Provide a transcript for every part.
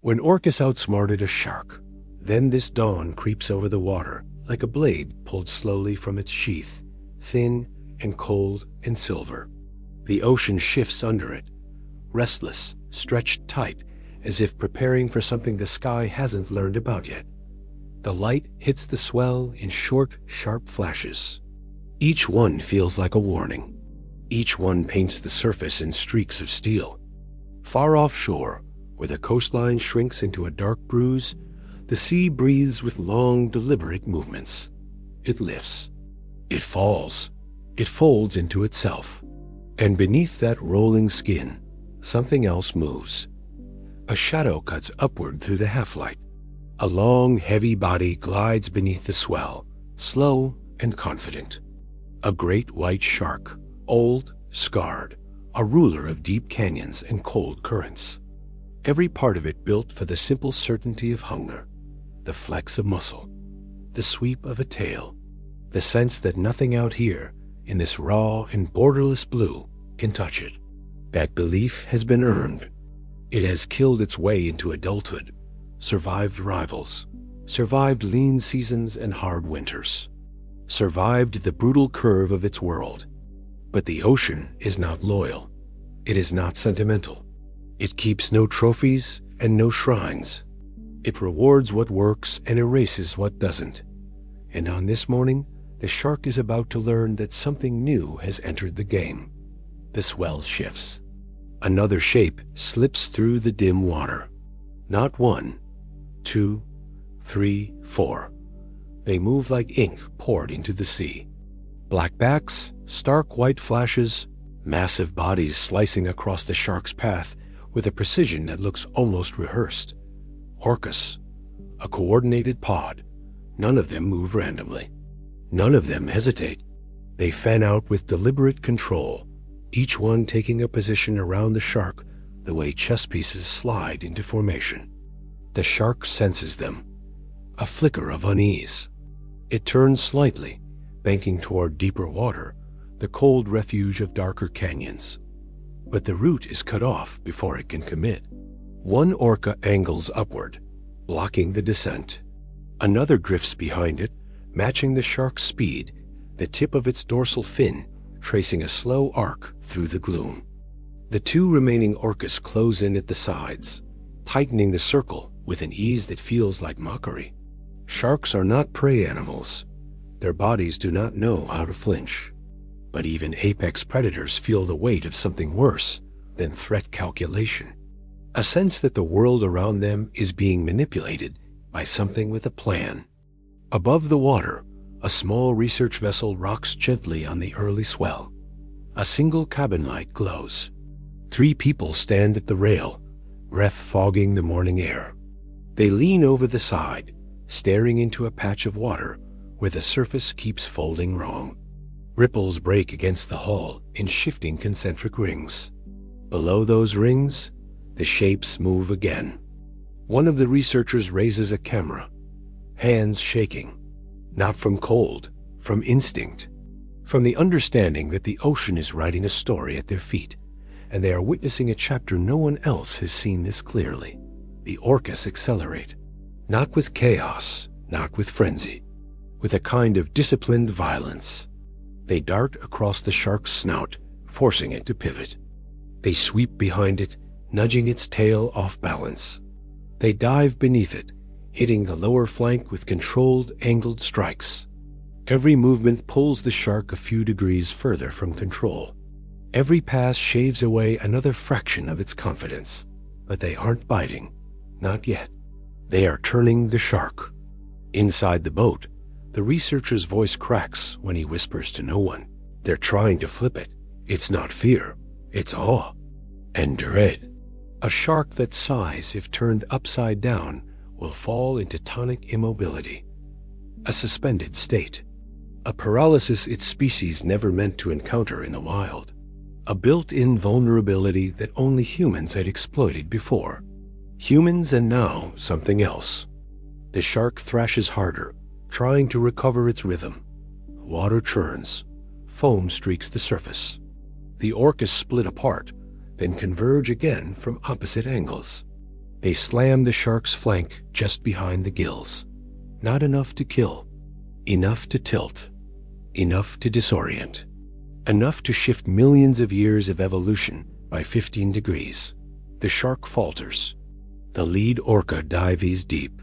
When Orcas outsmarted a shark, then this dawn creeps over the water like a blade pulled slowly from its sheath, thin and cold and silver. The ocean shifts under it, restless, stretched tight, as if preparing for something the sky hasn't learned about yet. The light hits the swell in short, sharp flashes. Each one feels like a warning. Each one paints the surface in streaks of steel. Far offshore, where the coastline shrinks into a dark bruise, the sea breathes with long, deliberate movements. It lifts. It falls. It folds into itself. And beneath that rolling skin, something else moves. A shadow cuts upward through the half-light. A long, heavy body glides beneath the swell, slow and confident. A great white shark, old, scarred, a ruler of deep canyons and cold currents. Every part of it built for the simple certainty of hunger, the flex of muscle, the sweep of a tail, the sense that nothing out here, in this raw and borderless blue, can touch it. That belief has been earned. It has killed its way into adulthood, survived rivals, survived lean seasons and hard winters, survived the brutal curve of its world. But the ocean is not loyal. It is not sentimental. It keeps no trophies and no shrines. It rewards what works and erases what doesn't. And on this morning, the shark is about to learn that something new has entered the game. The swell shifts. Another shape slips through the dim water. Not 1, 2, 3, 4. They move like ink poured into the sea. Black backs, stark white flashes, massive bodies slicing across the shark's path with a precision that looks almost rehearsed. Orcas, a coordinated pod. None of them move randomly. None of them hesitate. They fan out with deliberate control, each one taking a position around the shark the way chess pieces slide into formation. The shark senses them. A flicker of unease. It turns slightly, banking toward deeper water, the cold refuge of darker canyons. But the route is cut off before it can commit. One orca angles upward, blocking the descent. Another drifts behind it, matching the shark's speed, the tip of its dorsal fin tracing a slow arc through the gloom. The two remaining orcas close in at the sides, tightening the circle with an ease that feels like mockery. Sharks are not prey animals. Their bodies do not know how to flinch. But even apex predators feel the weight of something worse than threat calculation. A sense that the world around them is being manipulated by something with a plan. Above the water, a small research vessel rocks gently on the early swell. A single cabin light glows. 3 people stand at the rail, breath fogging the morning air. They lean over the side, staring into a patch of water where the surface keeps folding wrong. Ripples break against the hull in shifting concentric rings. Below those rings, the shapes move again. One of the researchers raises a camera, hands shaking, not from cold, from instinct, from the understanding that the ocean is writing a story at their feet, and they are witnessing a chapter no one else has seen this clearly. The orcas accelerate, not with chaos, not with frenzy, with a kind of disciplined violence. They dart across the shark's snout, forcing it to pivot. They sweep behind it, nudging its tail off balance. They dive beneath it, hitting the lower flank with controlled, angled strikes. Every movement pulls the shark a few degrees further from control. Every pass shaves away another fraction of its confidence. But they aren't biting. Not yet. They are turning the shark. Inside the boat, the researcher's voice cracks when he whispers to no one. They're trying to flip it. It's not fear. It's awe. And dread. A shark that sighs if turned upside down will fall into tonic immobility. A suspended state. A paralysis its species never meant to encounter in the wild. A built-in vulnerability that only humans had exploited before. Humans and now something else. The shark thrashes harder, trying to recover its rhythm. Water churns. Foam streaks the surface. The orcas split apart, then converge again from opposite angles. They slam the shark's flank just behind the gills. Not enough to kill, enough to tilt, enough to disorient, enough to shift millions of years of evolution by 15 degrees. The shark falters. The lead orca dives deep.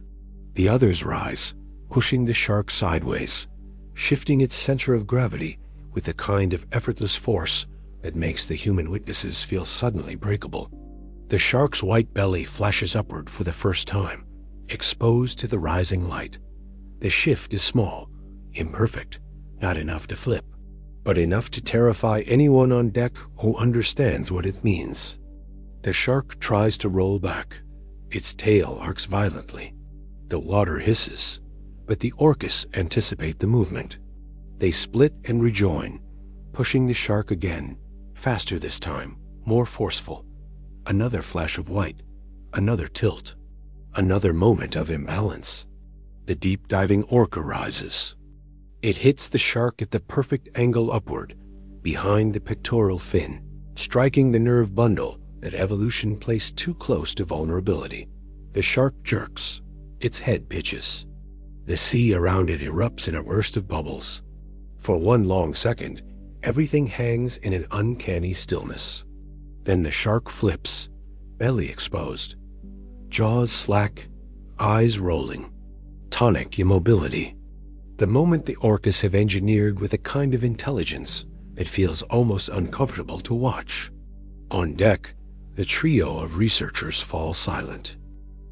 The others rise, pushing the shark sideways, shifting its center of gravity with the kind of effortless force that makes the human witnesses feel suddenly breakable. The shark's white belly flashes upward for the first time, exposed to the rising light. The shift is small, imperfect, not enough to flip, but enough to terrify anyone on deck who understands what it means. The shark tries to roll back. Its tail arcs violently. The water hisses, but the orcas anticipate the movement. They split and rejoin, pushing the shark again, faster this time, more forceful. Another flash of white, another tilt, another moment of imbalance. The deep-diving orca rises. It hits the shark at the perfect angle upward, behind the pectoral fin, striking the nerve bundle that evolution placed too close to vulnerability. The shark jerks. Its head pitches. The sea around it erupts in a burst of bubbles. For one long second, everything hangs in an uncanny stillness. Then the shark flips, belly exposed, jaws slack, eyes rolling. Tonic immobility. The moment the orcas have engineered with a kind of intelligence that feels almost uncomfortable to watch. On deck, the trio of researchers fall silent.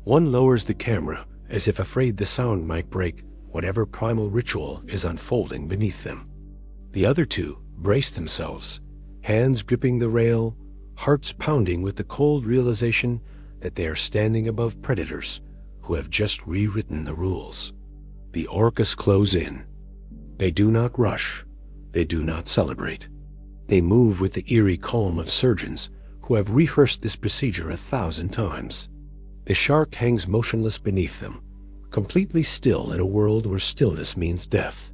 One lowers the camera as if afraid the sound might break whatever primal ritual is unfolding beneath them. The other two brace themselves, hands gripping the rail, hearts pounding with the cold realization that they are standing above predators who have just rewritten the rules. The orcas close in. They do not rush. They do not celebrate. They move with the eerie calm of surgeons who have rehearsed this procedure 1,000 times. The shark hangs motionless beneath them, completely still in a world where stillness means death.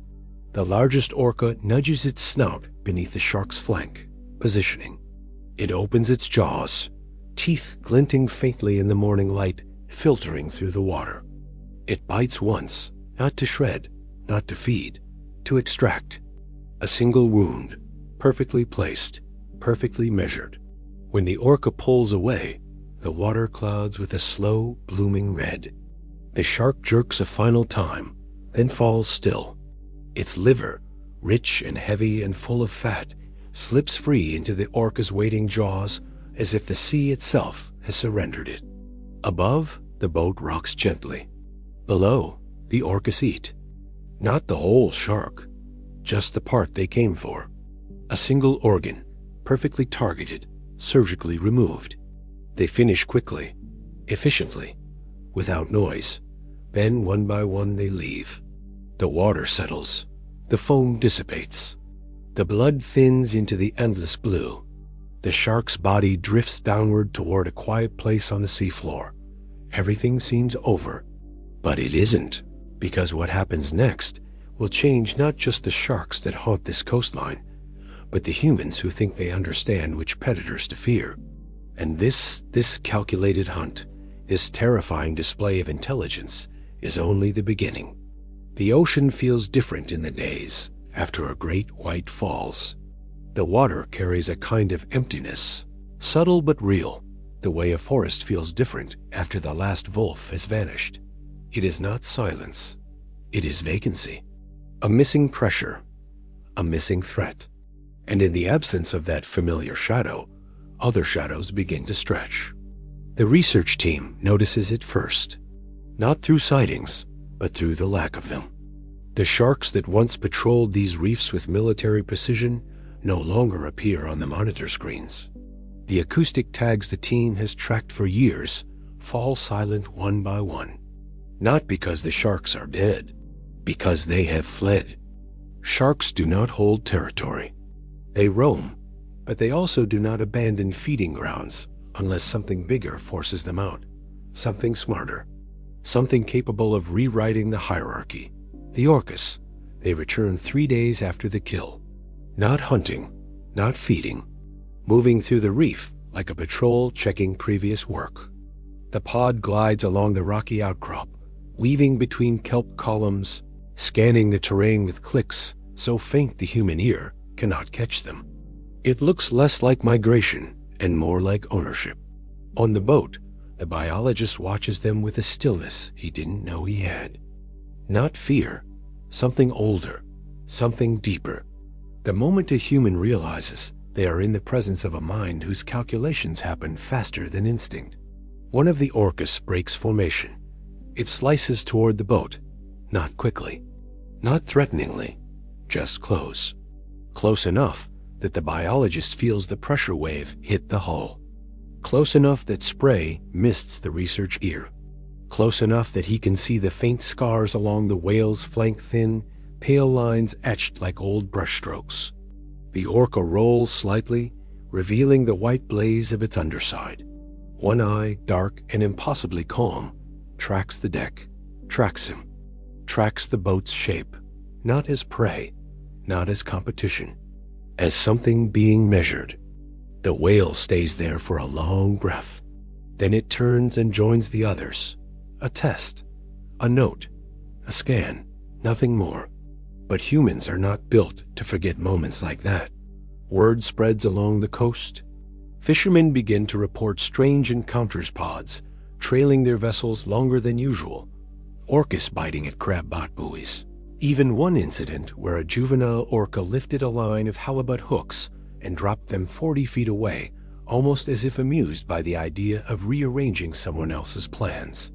The largest orca nudges its snout beneath the shark's flank, positioning. It opens its jaws, teeth glinting faintly in the morning light, filtering through the water. It bites once, not to shred, not to feed, to extract. A single wound, perfectly placed, perfectly measured. When the orca pulls away, the water clouds with a slow, blooming red. The shark jerks a final time, then falls still. Its liver, rich and heavy and full of fat, slips free into the orca's waiting jaws as if the sea itself has surrendered it. Above, the boat rocks gently. Below, the orcas eat. Not the whole shark, just the part they came for. A single organ, perfectly targeted, surgically removed. They finish quickly, efficiently, without noise. Then one by one they leave. The water settles. The foam dissipates. The blood thins into the endless blue. The shark's body drifts downward toward a quiet place on the seafloor. Everything seems over. But it isn't, because what happens next will change not just the sharks that haunt this coastline, but the humans who think they understand which predators to fear. And this calculated hunt, this terrifying display of intelligence, is only the beginning. The ocean feels different in the days after a great white falls. The water carries a kind of emptiness, subtle but real, the way a forest feels different after the last wolf has vanished. It is not silence. It is vacancy. A missing pressure, a missing threat. And in the absence of that familiar shadow, other shadows begin to stretch. The research team notices it first, not through sightings, but through the lack of them. The sharks that once patrolled these reefs with military precision no longer appear on the monitor screens. The acoustic tags the team has tracked for years fall silent one by one. Not because the sharks are dead, because they have fled. Sharks do not hold territory. They roam, but they also do not abandon feeding grounds unless something bigger forces them out, something smarter, something capable of rewriting the hierarchy. The orcas, they return 3 days after the kill. Not hunting, not feeding, moving through the reef like a patrol checking previous work. The pod glides along the rocky outcrop, weaving between kelp columns, scanning the terrain with clicks so faint the human ear cannot catch them. It looks less like migration and more like ownership. On the boat, the biologist watches them with a stillness he didn't know he had. Not fear, something older, something deeper. The moment a human realizes they are in the presence of a mind whose calculations happen faster than instinct. One of the Orcas breaks formation. It slices toward the boat, not quickly, not threateningly, just close. Close enough that the biologist feels the pressure wave hit the hull. Close enough that spray mists the research ear. Close enough that he can see the faint scars along the whale's flank, thin, pale lines etched like old brushstrokes. The orca rolls slightly, revealing the white blaze of its underside. One eye, dark and impossibly calm, tracks the deck, tracks him, tracks the boat's shape, not as prey, not as competition, as something being measured. The whale stays there for a long breath. Then it turns and joins the others. A test, a note, a scan, nothing more. But humans are not built to forget moments like that. Word spreads along the coast. Fishermen begin to report strange encounters, pods trailing their vessels longer than usual, orcas biting at crab-bot buoys. Even one incident where a juvenile orca lifted a line of halibut hooks and dropped them 40 feet away, almost as if amused by the idea of rearranging someone else's plans.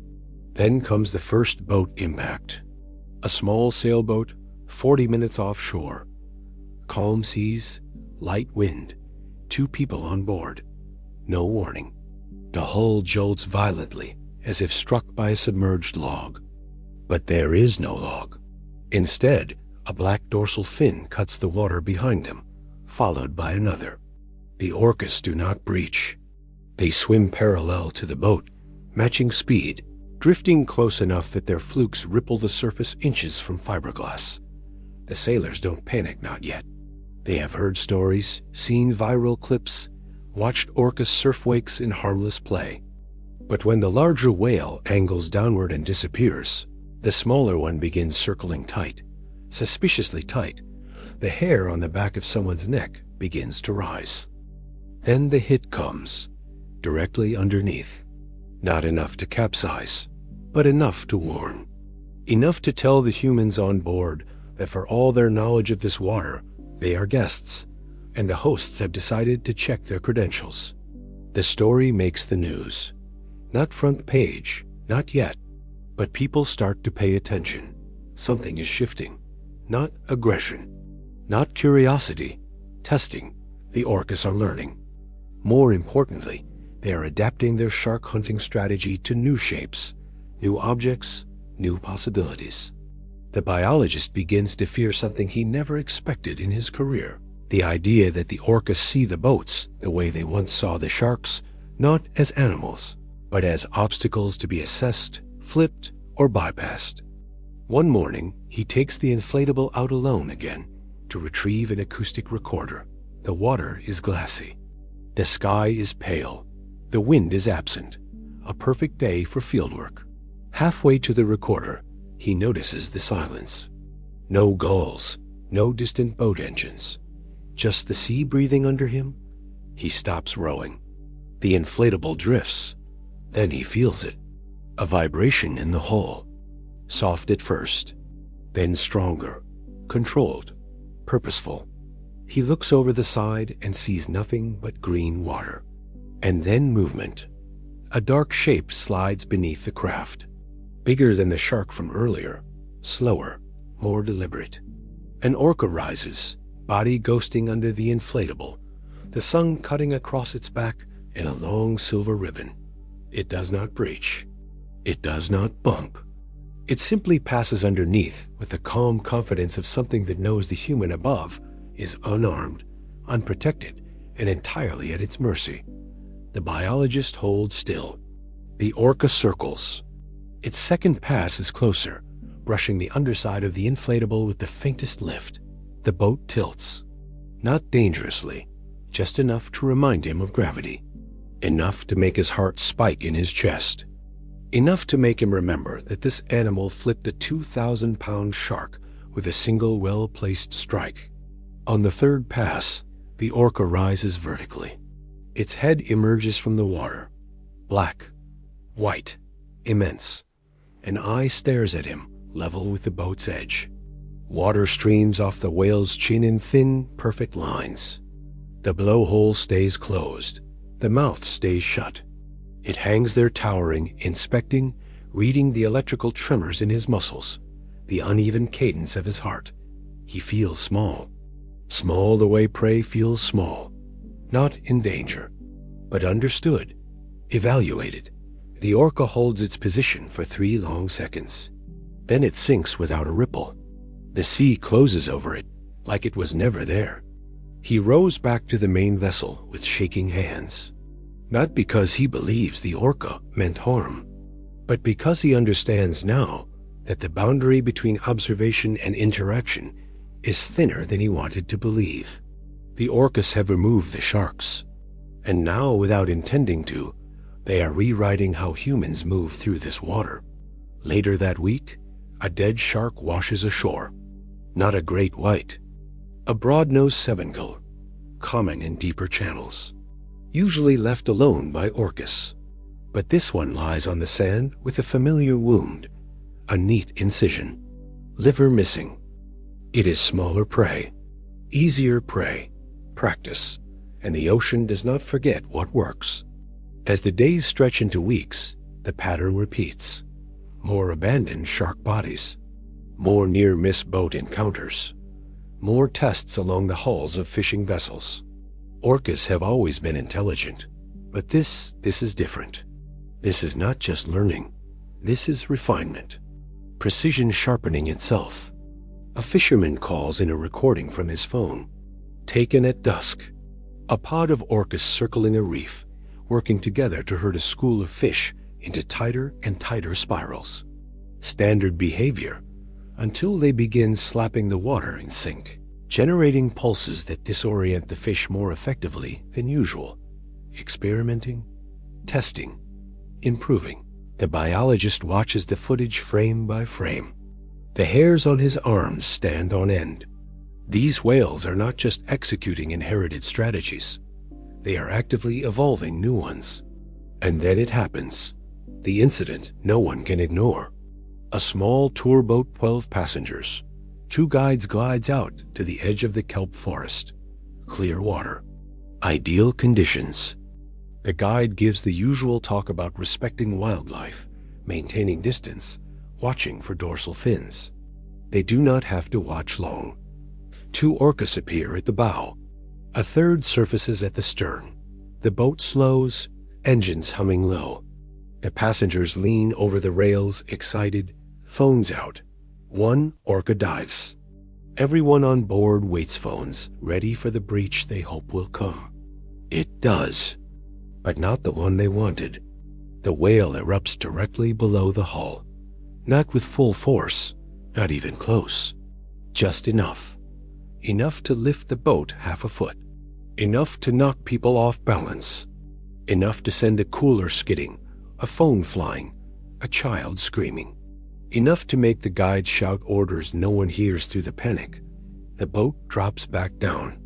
Then comes the first boat impact. A small sailboat, 40 minutes offshore. Calm seas, light wind, 2 people on board. No warning. The hull jolts violently, as if struck by a submerged log. But there is no log. Instead, a black dorsal fin cuts the water behind them, followed by another. The orcas do not breach. They swim parallel to the boat, matching speed, drifting close enough that their flukes ripple the surface inches from fiberglass. The sailors don't panic, not yet. They have heard stories, seen viral clips, watched orca surf wakes in harmless play. But when the larger whale angles downward and disappears, the smaller one begins circling tight, suspiciously tight. The hair on the back of someone's neck begins to rise. Then the hit comes, directly underneath. Not enough to capsize, but enough to warn. Enough to tell the humans on board that for all their knowledge of this water, they are guests, and the hosts have decided to check their credentials. The story makes the news. Not front page, not yet, but people start to pay attention. Something is shifting. Not aggression, not curiosity, testing. The orcas are learning. More importantly, they are adapting their shark hunting strategy to new shapes, new objects, new possibilities. The biologist begins to fear something he never expected in his career. The idea that the orcas see the boats the way they once saw the sharks, not as animals, but as obstacles to be assessed, flipped, or bypassed. One morning, he takes the inflatable out alone again to retrieve an acoustic recorder. The water is glassy. The sky is pale. The wind is absent. A perfect day for fieldwork. Halfway to the recorder, he notices the silence. No gulls, no distant boat engines. Just the sea breathing under him. He stops rowing. The inflatable drifts. Then he feels it. A vibration in the hull. Soft at first, then stronger, controlled, purposeful. He looks over the side and sees nothing but green water. And then movement. A dark shape slides beneath the craft. Bigger than the shark from earlier, slower, more deliberate. An orca rises, body ghosting under the inflatable, the sun cutting across its back in a long silver ribbon. It does not breach. It does not bump. It simply passes underneath with the calm confidence of something that knows the human above is unarmed, unprotected, and entirely at its mercy. The biologist holds still. The orca circles. Its second pass is closer, brushing the underside of the inflatable with the faintest lift. The boat tilts. Not dangerously, just enough to remind him of gravity. enough to make his heart spike in his chest, enough to make him remember that this animal flipped a 2,000-pound shark with a single well-placed strike. On the third pass, the orca rises vertically. Its head emerges from the water, black, white, immense. An eye stares at him, level with the boat's edge. Water streams off the whale's chin in thin, perfect lines. The blowhole stays closed. The mouth stays shut. It hangs there towering, inspecting, reading the electrical tremors in his muscles, the uneven cadence of his heart. He feels small. Small the way prey feels small. Not in danger, but understood, evaluated. The orca holds its position for 3 long seconds. Then it sinks without a ripple. The sea closes over it, like it was never there. He rows back to the main vessel with shaking hands. Not because he believes the orca meant harm, but because he understands now that the boundary between observation and interaction is thinner than he wanted to believe. The orcas have removed the sharks, and now, without intending to, they are rewriting how humans move through this water. Later that week, a dead shark washes ashore. Not a great white, a broad-nosed sevengull, common in deeper channels, usually left alone by orcas. But this one lies on the sand with a familiar wound, a neat incision, liver missing. It is smaller prey, easier prey, practice, and the ocean does not forget what works. As the days stretch into weeks, the pattern repeats. More abandoned shark bodies, more near-miss boat encounters, more tests along the hulls of fishing vessels. Orcas have always been intelligent, but this is different. This is not just learning. This is refinement. Precision sharpening itself. A fisherman calls in a recording from his phone, taken at dusk. A pod of orcas circling a reef, working together to herd a school of fish into tighter and tighter spirals. Standard behavior until they begin slapping the water in sync, generating pulses that disorient the fish more effectively than usual. Experimenting, testing, improving. The biologist watches the footage frame by frame. The hairs on his arms stand on end. These whales are not just executing inherited strategies. They are actively evolving new ones. And then it happens. The incident no one can ignore. A small tour boat, 12 passengers. 2 guides glides out to the edge of the kelp forest. Clear water. Ideal conditions. The guide gives the usual talk about respecting wildlife, maintaining distance, watching for dorsal fins. They do not have to watch long. 2 orcas appear at the bow. A third surfaces at the stern. The boat slows, engines humming low. The passengers lean over the rails, excited, phones out. 1 orca dives. Everyone on board waits phones, ready for the breach they hope will come. It does, but not the one they wanted. The whale erupts directly below the hull. Not with full force, not even close. Just enough. Enough to lift the boat half a foot. Enough to knock people off balance. Enough to send a cooler skidding, a phone flying, a child screaming. Enough to make the guide shout orders no one hears through the panic. The boat drops back down.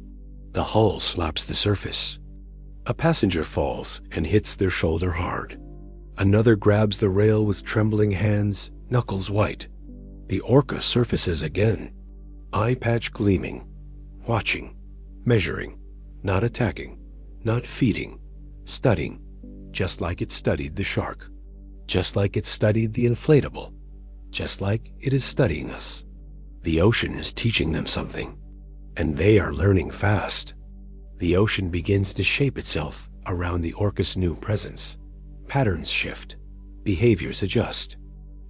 The hull slaps the surface. A passenger falls and hits their shoulder hard. Another grabs the rail with trembling hands, knuckles white. The orca surfaces again, eye patch gleaming, watching, measuring, not attacking, not feeding, studying, just like it studied the shark, just like it studied the inflatable, just like it is studying us. The ocean is teaching them something, and they are learning fast. The ocean begins to shape itself around the orca's new presence. Patterns shift, behaviors adjust.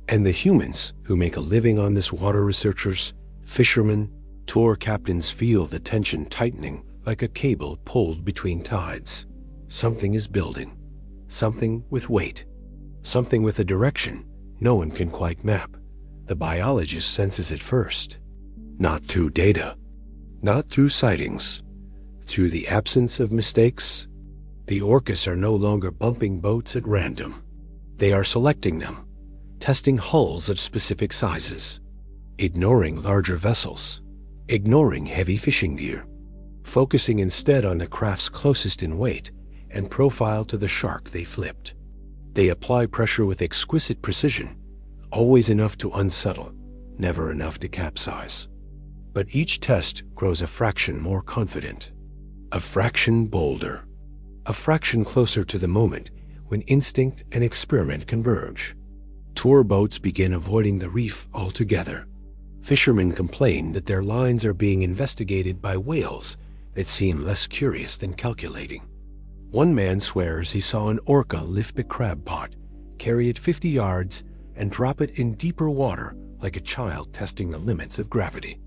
And the humans who make a living on this water, researchers, fishermen, tour captains, feel the tension tightening like a cable pulled between tides. Something is building, something with weight, something with a direction no one can quite map. The biologist senses it first, not through data, not through sightings, through the absence of mistakes, The Orcas are no longer bumping boats at random. They are selecting them, testing hulls of specific sizes, ignoring larger vessels, ignoring heavy fishing gear, focusing instead on the craft's closest in weight and profile to the shark they flipped. They apply pressure with exquisite precision, always enough to unsettle, never enough to capsize. But each test grows a fraction more confident, a fraction bolder, a fraction closer to the moment when instinct and experiment converge. Tour boats begin avoiding the reef altogether. Fishermen complain that their lines are being investigated by whales that seem less curious than calculating. One man swears he saw an orca lift a crab pot, carry it 50 yards, and drop it in deeper water like a child testing the limits of gravity.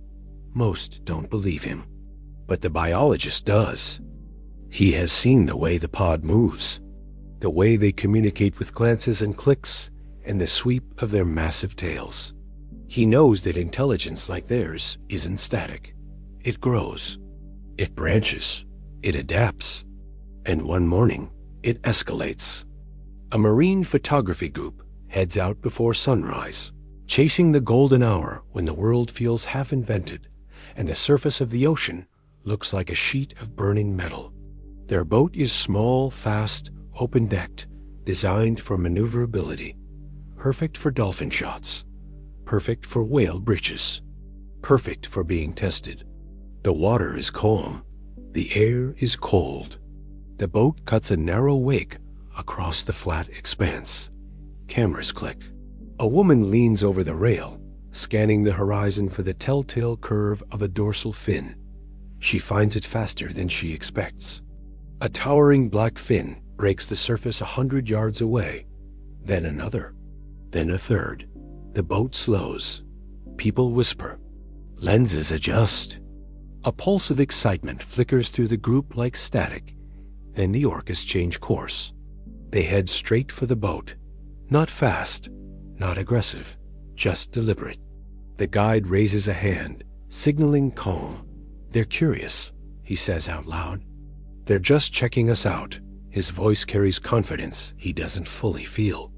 Most don't believe him, but the biologist does. He has seen the way the pod moves, the way they communicate with glances and clicks, and the sweep of their massive tails. He knows that intelligence like theirs isn't static. It grows, it branches, it adapts, and one morning it escalates. A marine photography group heads out before sunrise, chasing the golden hour when the world feels half invented and the surface of the ocean looks like a sheet of burning metal. Their boat is small, fast, open-decked, designed for maneuverability, perfect for dolphin shots, perfect for whale bridges, perfect for being tested. The water is calm, the air is cold. The boat cuts a narrow wake across the flat expanse. Cameras click. A woman leans over the rail, scanning the horizon for the telltale curve of a dorsal fin. She finds it faster than she expects. A towering black fin breaks the surface 100 yards away, then another, then a third. The boat slows. People whisper. Lenses adjust. A pulse of excitement flickers through the group like static. Then the Orcas change course. They head straight for the boat. Not fast, not aggressive, just deliberate. The guide raises a hand, signaling calm. They're curious, he says out loud. They're just checking us out. His voice carries confidence he doesn't fully feel.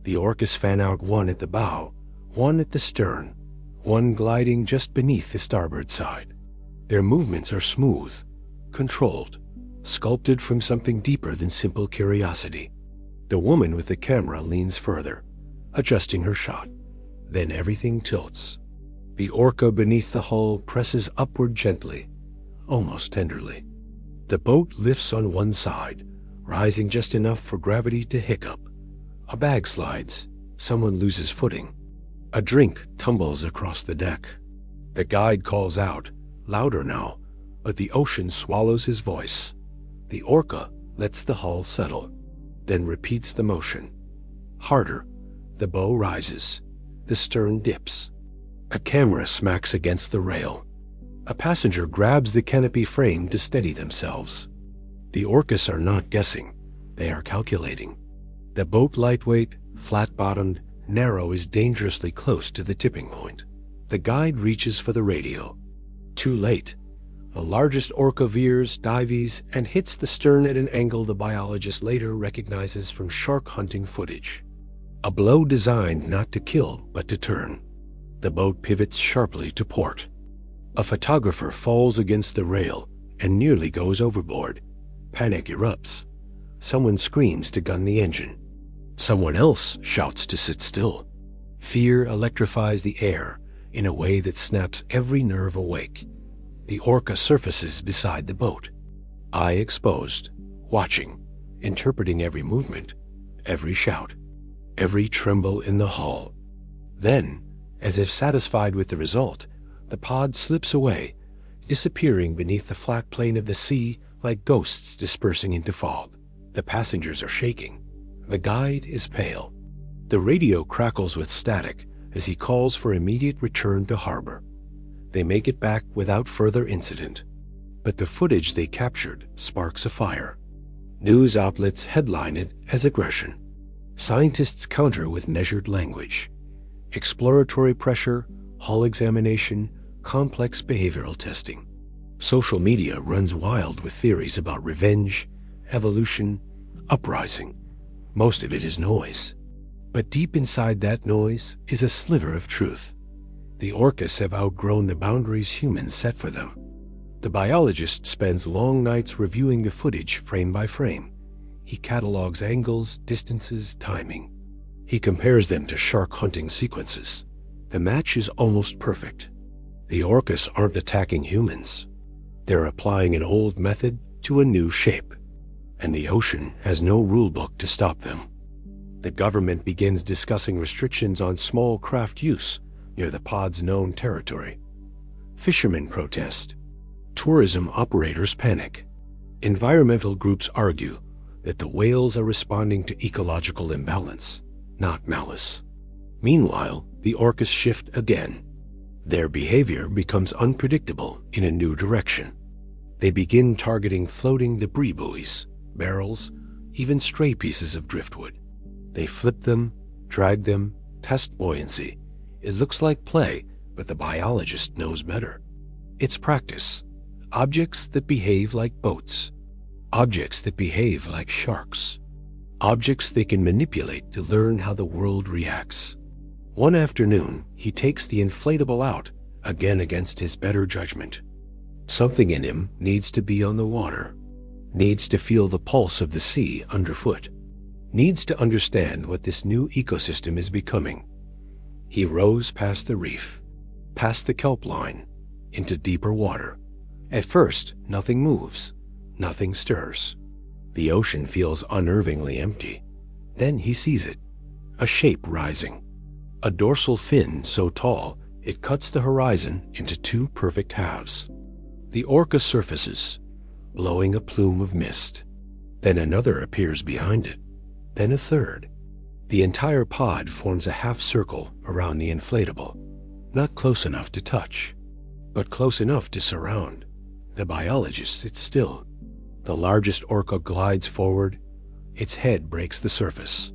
The Orcas fan out, one at the bow, one at the stern, one gliding just beneath the starboard side. Their movements are smooth, controlled, sculpted from something deeper than simple curiosity. The woman with the camera leans further, adjusting her shot. Then everything tilts. The orca beneath the hull presses upward gently, almost tenderly. The boat lifts on one side, rising just enough for gravity to hiccup. A bag slides. Someone loses footing. A drink tumbles across the deck. The guide calls out, louder now, but the ocean swallows his voice. The orca lets the hull settle, then repeats the motion. Harder, the bow rises, the stern dips. A camera smacks against the rail. A passenger grabs the canopy frame to steady themselves. The Orcas are not guessing, they are calculating. The boat, lightweight, flat-bottomed, narrow, is dangerously close to the tipping point. The guide reaches for the radio. Too late. The largest orca veers, dives, and hits the stern at an angle the biologist later recognizes from shark hunting footage. A blow designed not to kill, but to turn. The boat pivots sharply to port. A photographer falls against the rail and nearly goes overboard. Panic erupts. Someone screams to gun the engine. Someone else shouts to sit still. Fear electrifies the air in a way that snaps every nerve awake. The orca surfaces beside the boat, eye exposed, watching, interpreting every movement, every shout, every tremble in the hull. Then, as if satisfied with the result, the pod slips away, disappearing beneath the flat plane of the sea like ghosts dispersing into fog. The passengers are shaking. The guide is pale. The radio crackles with static as he calls for immediate return to harbor. They make it back without further incident. But the footage they captured sparks a fire. News outlets headline it as aggression. Scientists counter with measured language. Exploratory pressure, hull examination, complex behavioral testing. Social media runs wild with theories about revenge, evolution, uprising. Most of it is noise. But deep inside that noise is a sliver of truth. The orcas have outgrown the boundaries humans set for them. The biologist spends long nights reviewing the footage frame by frame. He catalogs angles, distances, timing. He compares them to shark hunting sequences. The match is almost perfect. The orcas aren't attacking humans. They're applying an old method to a new shape. And the ocean has no rulebook to stop them. The government begins discussing restrictions on small craft use near the pod's known territory. Fishermen protest. Tourism operators panic. Environmental groups argue that the whales are responding to ecological imbalance, not malice. Meanwhile, the orcas shift again. Their behavior becomes unpredictable in a new direction. They begin targeting floating debris buoys, barrels, even stray pieces of driftwood. They flip them, drag them, test buoyancy. It looks like play, but the biologist knows better. It's practice. Objects that behave like boats. Objects that behave like sharks. Objects they can manipulate to learn how the world reacts. One afternoon, he takes the inflatable out, again against his better judgment. Something in him needs to be on the water, needs to feel the pulse of the sea underfoot, needs to understand what this new ecosystem is becoming. He rows past the reef, past the kelp line, into deeper water. At first, nothing moves, nothing stirs. The ocean feels unnervingly empty. Then he sees it, a shape rising. A dorsal fin so tall, it cuts the horizon into two perfect halves. The orca surfaces, blowing a plume of mist. Then another appears behind it, then a third. The entire pod forms a half circle around the inflatable, not close enough to touch, but close enough to surround. The biologist sits still. The largest orca glides forward. Its head breaks the surface.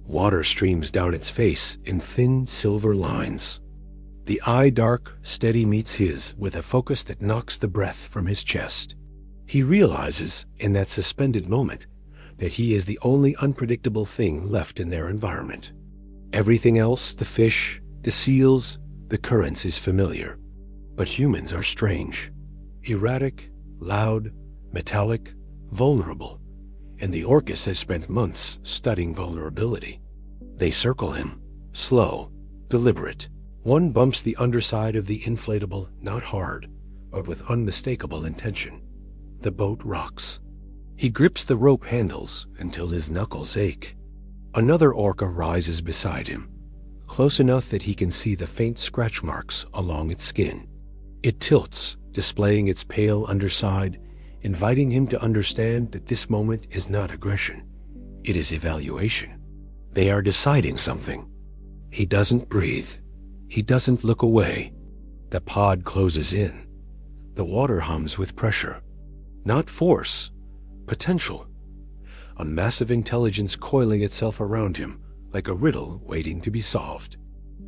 Water streams down its face in thin silver lines. The eye dark, steady meets his with a focus that knocks the breath from his chest. He realizes, in that suspended moment, that he is the only unpredictable thing left in their environment. Everything else, the fish, the seals, the currents, is familiar. But humans are strange. Erratic, loud, metallic, vulnerable. And the orcas have spent months studying vulnerability. They circle him, slow, deliberate. One bumps the underside of the inflatable, not hard, but with unmistakable intention. The boat rocks. He grips the rope handles until his knuckles ache. Another orca rises beside him, close enough that he can see the faint scratch marks along its skin. It tilts, displaying its pale underside, inviting him to understand that this moment is not aggression. It is evaluation. They are deciding something. He doesn't breathe. He doesn't look away. The pod closes in. The water hums with pressure. Not force, potential. A massive intelligence coiling itself around him like a riddle waiting to be solved.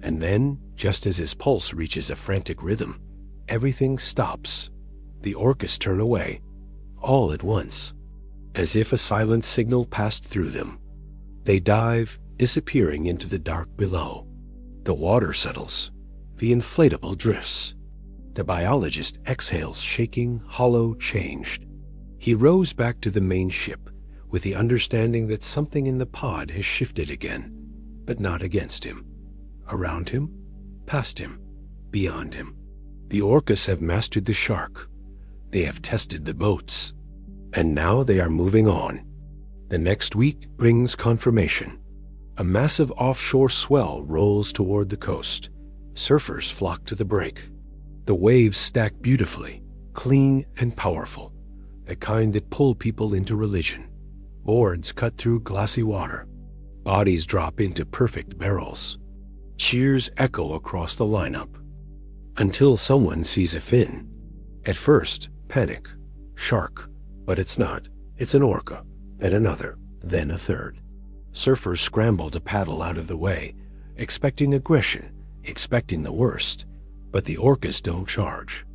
And then, just as his pulse reaches a frantic rhythm, everything stops. The orcas turn away, all at once, as if a silent signal passed through them. They dive, disappearing into the dark below. The water settles. The inflatable drifts. The biologist exhales, shaking, hollow, changed. He rows back to the main ship with the understanding that something in the pod has shifted again, but not against him. Around him, past him, beyond him. The orcas have mastered the shark. They have tested the boats. And now they are moving on. The next week brings confirmation. A massive offshore swell rolls toward the coast. Surfers flock to the break. The waves stack beautifully, clean and powerful, the kind that pull people into religion. Boards cut through glassy water. Bodies drop into perfect barrels. Cheers echo across the lineup. Until someone sees a fin. At first, panic. Shark. But it's not. It's an orca. Then another. Then a third. Surfers scramble to paddle out of the way, expecting aggression, expecting the worst. But the orcas don't charge.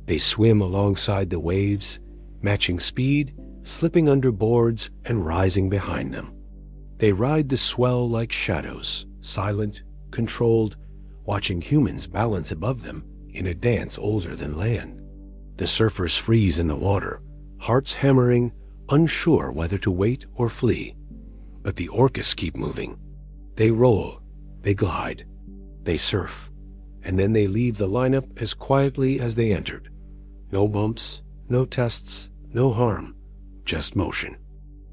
They swim alongside the waves, matching speed slipping under boards and rising behind them. They ride the swell like shadows, silent, controlled, watching humans balance above them in a dance older than land. The surfers freeze in the water, hearts hammering, unsure whether to wait or flee. But the orcas keep moving. They roll, they glide, they surf, and then they leave the lineup as quietly as they entered. No bumps, no tests, no harm, just motion,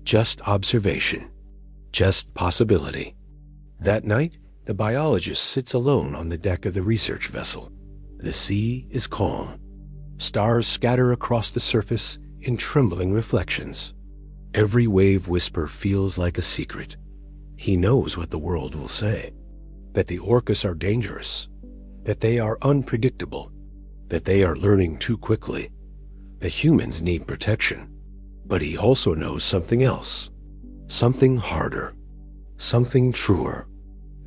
just observation, just possibility. That night, the biologist sits alone on the deck of the research vessel. The sea is calm. Stars scatter across the surface in trembling reflections. Every wave whisper feels like a secret. He knows what the world will say, that the orcas are dangerous, that they are unpredictable, that they are learning too quickly, that humans need protection. But he also knows something else, something harder, something truer.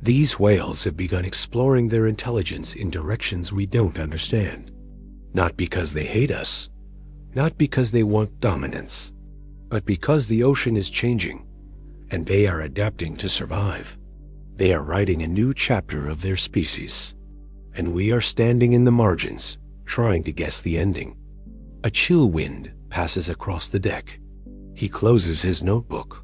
These whales have begun exploring their intelligence in directions we don't understand. Not because they hate us, not because they want dominance, but because the ocean is changing, and they are adapting to survive. They are writing a new chapter of their species, and we are standing in the margins, trying to guess the ending. A chill wind passes across the deck. He closes his notebook.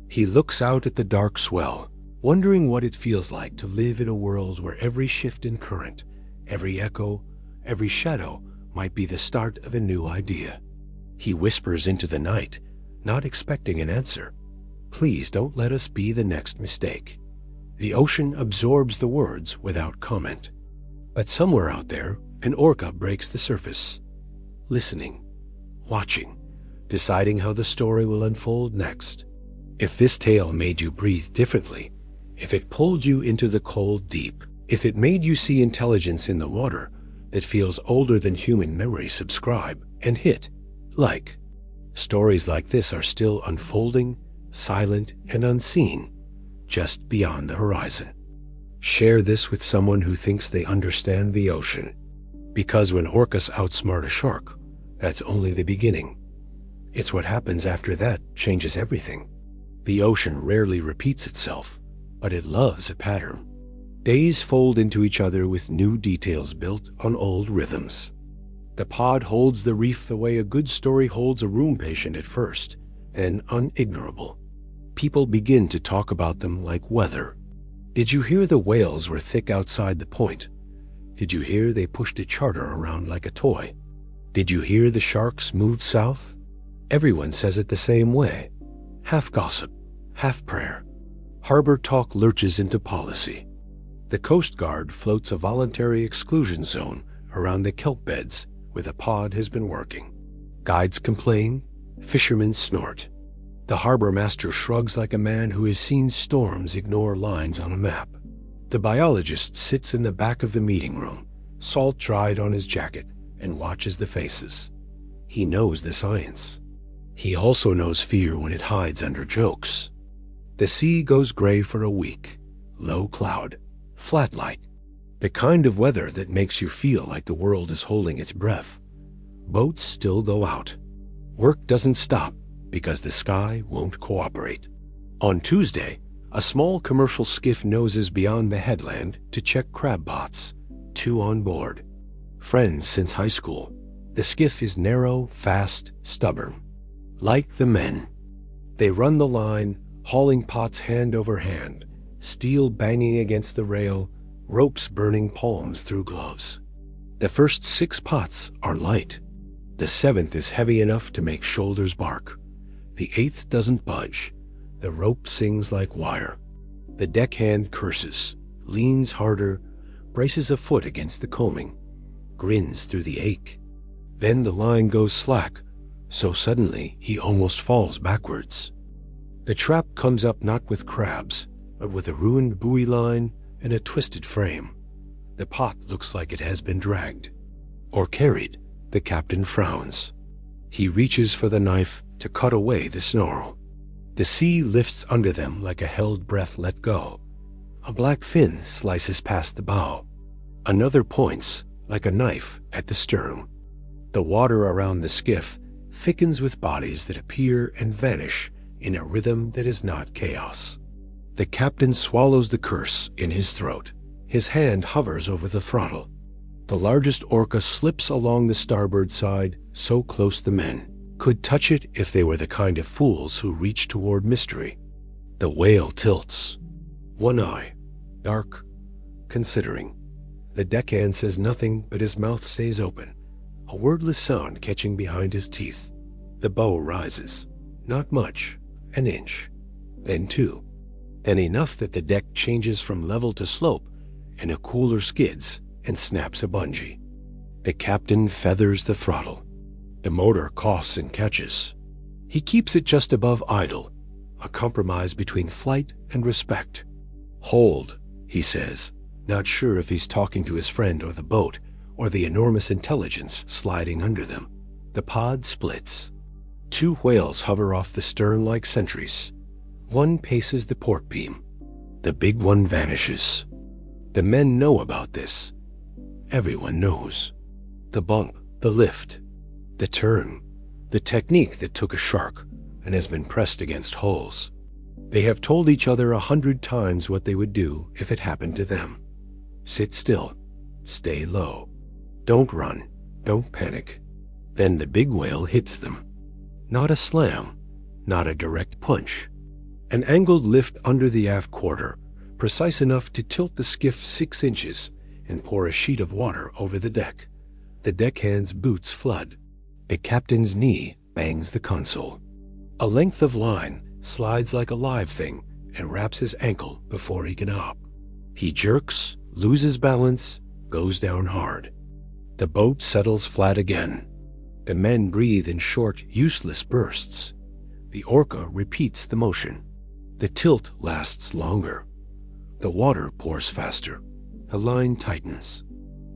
He looks out at the dark swell, wondering what it feels like to live in a world where every shift in current, every echo, every shadow might be the start of a new idea. He whispers into the night, not expecting an answer. Please don't let us be the next mistake. The ocean absorbs the words without comment. But somewhere out there, an orca breaks the surface, listening, watching, deciding how the story will unfold next. If this tale made you breathe differently, if it pulled you into the cold deep, if it made you see intelligence in the water that feels older than human memory, subscribe and hit like. Stories like this are still unfolding, silent and unseen, just beyond the horizon. Share this with someone who thinks they understand the ocean. Because when orcas outsmart a shark, that's only the beginning. It's what happens after that changes everything. The ocean rarely repeats itself, but it loves a pattern. Days fold into each other with new details built on old rhythms. The pod holds the reef the way a good story holds a room patient at first, then unignorable. People begin to talk about them like weather. Did you hear the whales were thick outside the point? Did you hear they pushed a charter around like a toy? Did you hear the sharks moved south? Everyone says it the same way. Half gossip, half prayer. Harbor talk lurches into policy. The Coast Guard floats a voluntary exclusion zone around the kelp beds where the pod has been working. Guides complain, fishermen snort. The harbor master shrugs like a man who has seen storms ignore lines on a map. The biologist sits in the back of the meeting room, salt dried on his jacket, and watches the faces. He knows the science. He also knows fear when it hides under jokes. The sea goes gray for a week, low cloud, flat light, the kind of weather that makes you feel like the world is holding its breath. Boats still go out. Work doesn't stop because the sky won't cooperate. On Tuesday, a small commercial skiff noses beyond the headland to check crab pots, 2 on board. Friends since high school. The skiff is narrow, fast, stubborn. Like the men. They run the line, hauling pots hand over hand, steel banging against the rail, ropes burning palms through gloves. The first 6 pots are light. The 7th is heavy enough to make shoulders bark. The 8th doesn't budge. The rope sings like wire. The deckhand curses, leans harder, braces a foot against the combing, grins through the ache. Then the line goes slack, so suddenly he almost falls backwards. The trap comes up not with crabs, but with a ruined buoy line and a twisted frame. The pot looks like it has been dragged. Or carried. The captain frowns. He reaches for the knife to cut away the snarl. The sea lifts under them like a held breath let go. A black fin slices past the bow. Another points like a knife at the stern. The water around the skiff thickens with bodies that appear and vanish in a rhythm that is not chaos. The captain swallows the curse in his throat. His hand hovers over the throttle. The largest orca slips along the starboard side, so close the men could touch it if they were the kind of fools who reach toward mystery. The whale tilts, one eye dark, considering. The deckhand says nothing, but his mouth stays open, a wordless sound catching behind his teeth. The bow rises, not much, an inch, then two, then enough that the deck changes from level to slope, and a cooler skids and snaps a bungee. The captain feathers the throttle. The motor coughs and catches. He keeps it just above idle, a compromise between flight and respect. "Hold," he says, not sure if he's talking to his friend or the boat, or the enormous intelligence sliding under them. The pod splits. Two whales hover off the stern like sentries. One paces the port beam. The big one vanishes. The men know about this. Everyone knows. The bump, the lift, the turn, the technique that took a shark and has been pressed against hulls. They have told each other 100 times what they would do if it happened to them. Sit still. Stay low. Don't run. Don't panic. Then the big whale hits them. Not a slam, not a direct punch. An angled lift under the aft quarter, precise enough to tilt the skiff 6 inches and pour a sheet of water over the deck. The deckhand's boots flood. The captain's knee bangs the console. A length of line slides like a live thing and wraps his ankle before he can hop. He jerks, loses balance, goes down hard. The boat settles flat again. The men breathe in short, useless bursts. The orca repeats the motion. The tilt lasts longer. The water pours faster. The line tightens.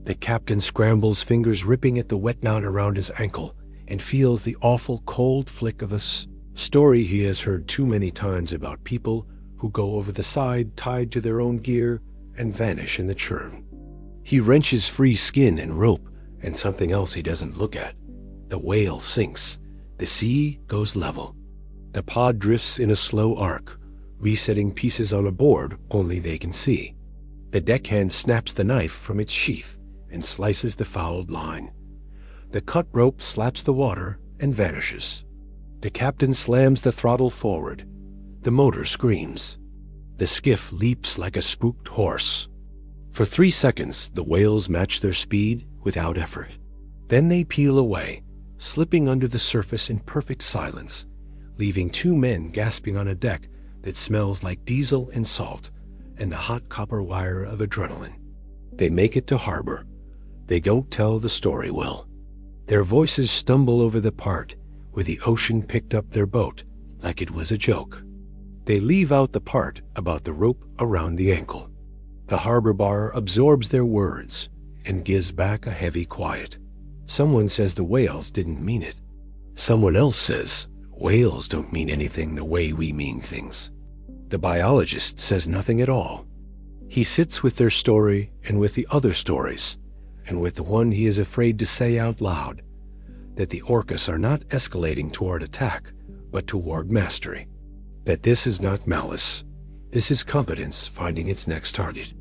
The captain scrambles, fingers ripping at the wet knot around his ankle, and feels the awful cold flick of a story he has heard too many times about people who go over the side tied to their own gear and vanish in the churn. He wrenches free skin and rope and something else he doesn't look at. The whale sinks. The sea goes level. The pod drifts in a slow arc, resetting pieces on a board only they can see. The deckhand snaps the knife from its sheath and slices the fouled line. The cut rope slaps the water and vanishes. The captain slams the throttle forward. The motor screams. The skiff leaps like a spooked horse. For 3 seconds, the whales match their speed without effort. Then they peel away, slipping under the surface in perfect silence, leaving 2 men gasping on a deck that smells like diesel and salt and the hot copper wire of adrenaline. They make it to harbor. They don't tell the story well. Their voices stumble over the part where the ocean picked up their boat like it was a joke. They leave out the part about the rope around the ankle. The harbor bar absorbs their words and gives back a heavy quiet. Someone says the whales didn't mean it. Someone else says whales don't mean anything the way we mean things. The biologist says nothing at all. He sits with their story and with the other stories, and with the one he is afraid to say out loud, that the Orcas are not escalating toward attack, but toward mastery. That this is not malice. This is competence finding its next target.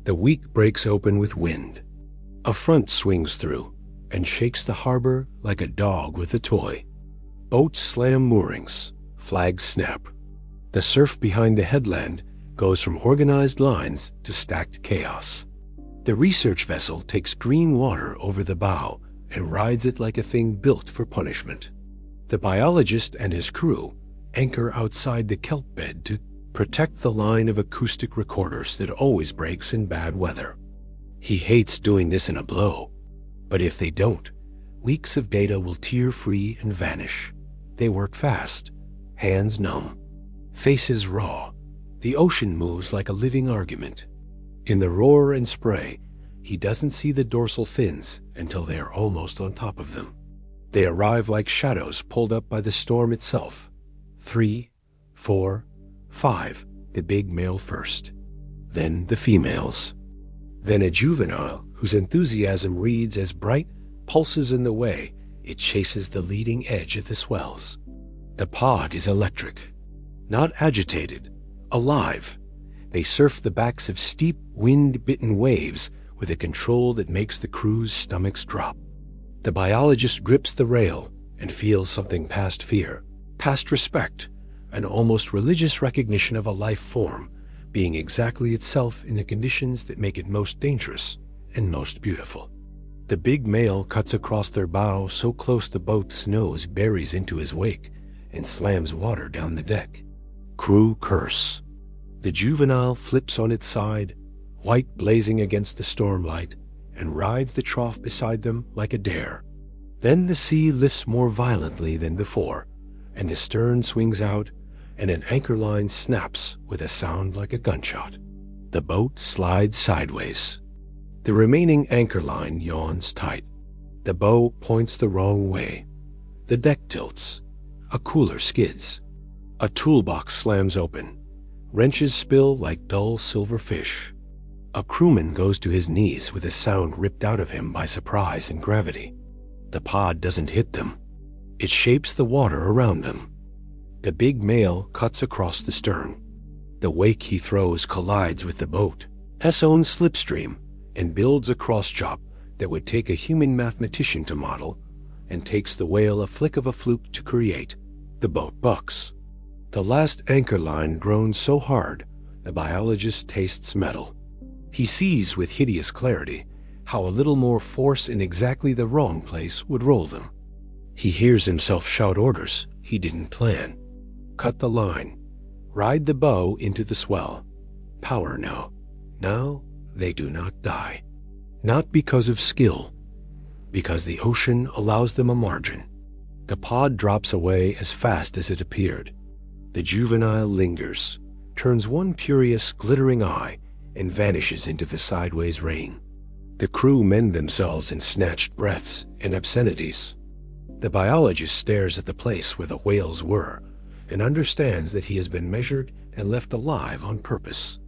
The week breaks open with wind. A front swings through and shakes the harbor like a dog with a toy. Boats slam moorings. Flags snap. The surf behind the headland goes from organized lines to stacked chaos. The research vessel takes green water over the bow and rides it like a thing built for punishment. The biologist and his crew anchor outside the kelp bed to protect the line of acoustic recorders that always breaks in bad weather. He hates doing this in a blow, but if they don't, weeks of data will tear free and vanish. They work fast, hands numb, faces raw. The ocean moves like a living argument. In the roar and spray, he doesn't see the dorsal fins until they are almost on top of them. They arrive like shadows pulled up by the storm itself. 3, 4, 5, the big male first. Then the females. Then a juvenile whose enthusiasm reads as bright pulses in the way It chases the leading edge of the swells. The pod is electric, not agitated, alive. They surf the backs of steep, wind-bitten waves with a control that makes the crew's stomachs drop. The biologist grips the rail and feels something past fear, past respect, an almost religious recognition of a life form being exactly itself in the conditions that make it most dangerous and most beautiful. The big male cuts across their bow so close the boat's nose buries into his wake and slams water down the deck. Crew curse. The juvenile flips on its side, white blazing against the stormlight, and rides the trough beside them like a dare. Then the sea lifts more violently than before, and the stern swings out, and an anchor line snaps with a sound like a gunshot. The boat slides sideways. The remaining anchor line yawns tight. The bow points the wrong way. The deck tilts. A cooler skids. A toolbox slams open. Wrenches spill like dull silver fish. A crewman goes to his knees with a sound ripped out of him by surprise and gravity. The pod doesn't hit them. It shapes the water around them. The big male cuts across the stern. The wake he throws collides with the boat's own slipstream and builds a cross-chop that would take a human mathematician to model and takes the whale a flick of a fluke to create. The boat bucks. The last anchor line groans so hard, the biologist tastes metal. He sees with hideous clarity how a little more force in exactly the wrong place would roll them. He hears himself shout orders he didn't plan. Cut the line. Ride the bow into the swell. Power now. Now they do not die. Not because of skill, because the ocean allows them a margin. The pod drops away as fast as it appeared. The juvenile lingers, turns one curious, glittering eye, and vanishes into the sideways rain. The crew mend themselves in snatched breaths and obscenities. The biologist stares at the place where the whales were and understands that he has been measured and left alive on purpose.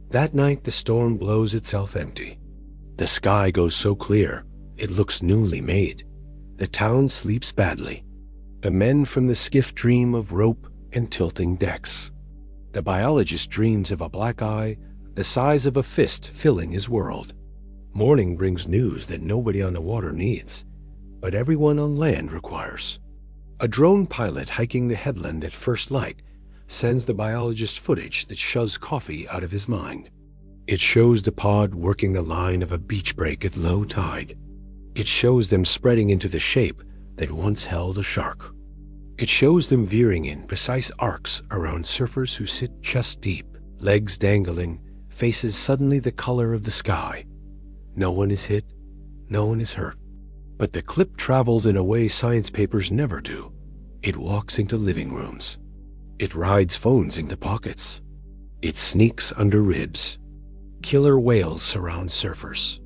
That night the storm blows itself empty. The sky goes so clear, it looks newly made. The town sleeps badly. The men from the skiff dream of rope and tilting decks. The biologist dreams of a black eye the size of a fist filling his world. Morning brings news that nobody on the water needs, but everyone on land requires. A drone pilot hiking the headland at first light sends the biologist footage that shoves coffee out of his mind. It shows the pod working the line of a beach break at low tide. It shows them spreading into the shape that once held a shark. It shows them veering in precise arcs around surfers who sit chest deep, legs dangling, faces suddenly the color of the sky. No one is hit, no one is hurt. But the clip travels in a way science papers never do. It walks into living rooms. It rides phones into pockets. It sneaks under ribs. Killer whales surround surfers.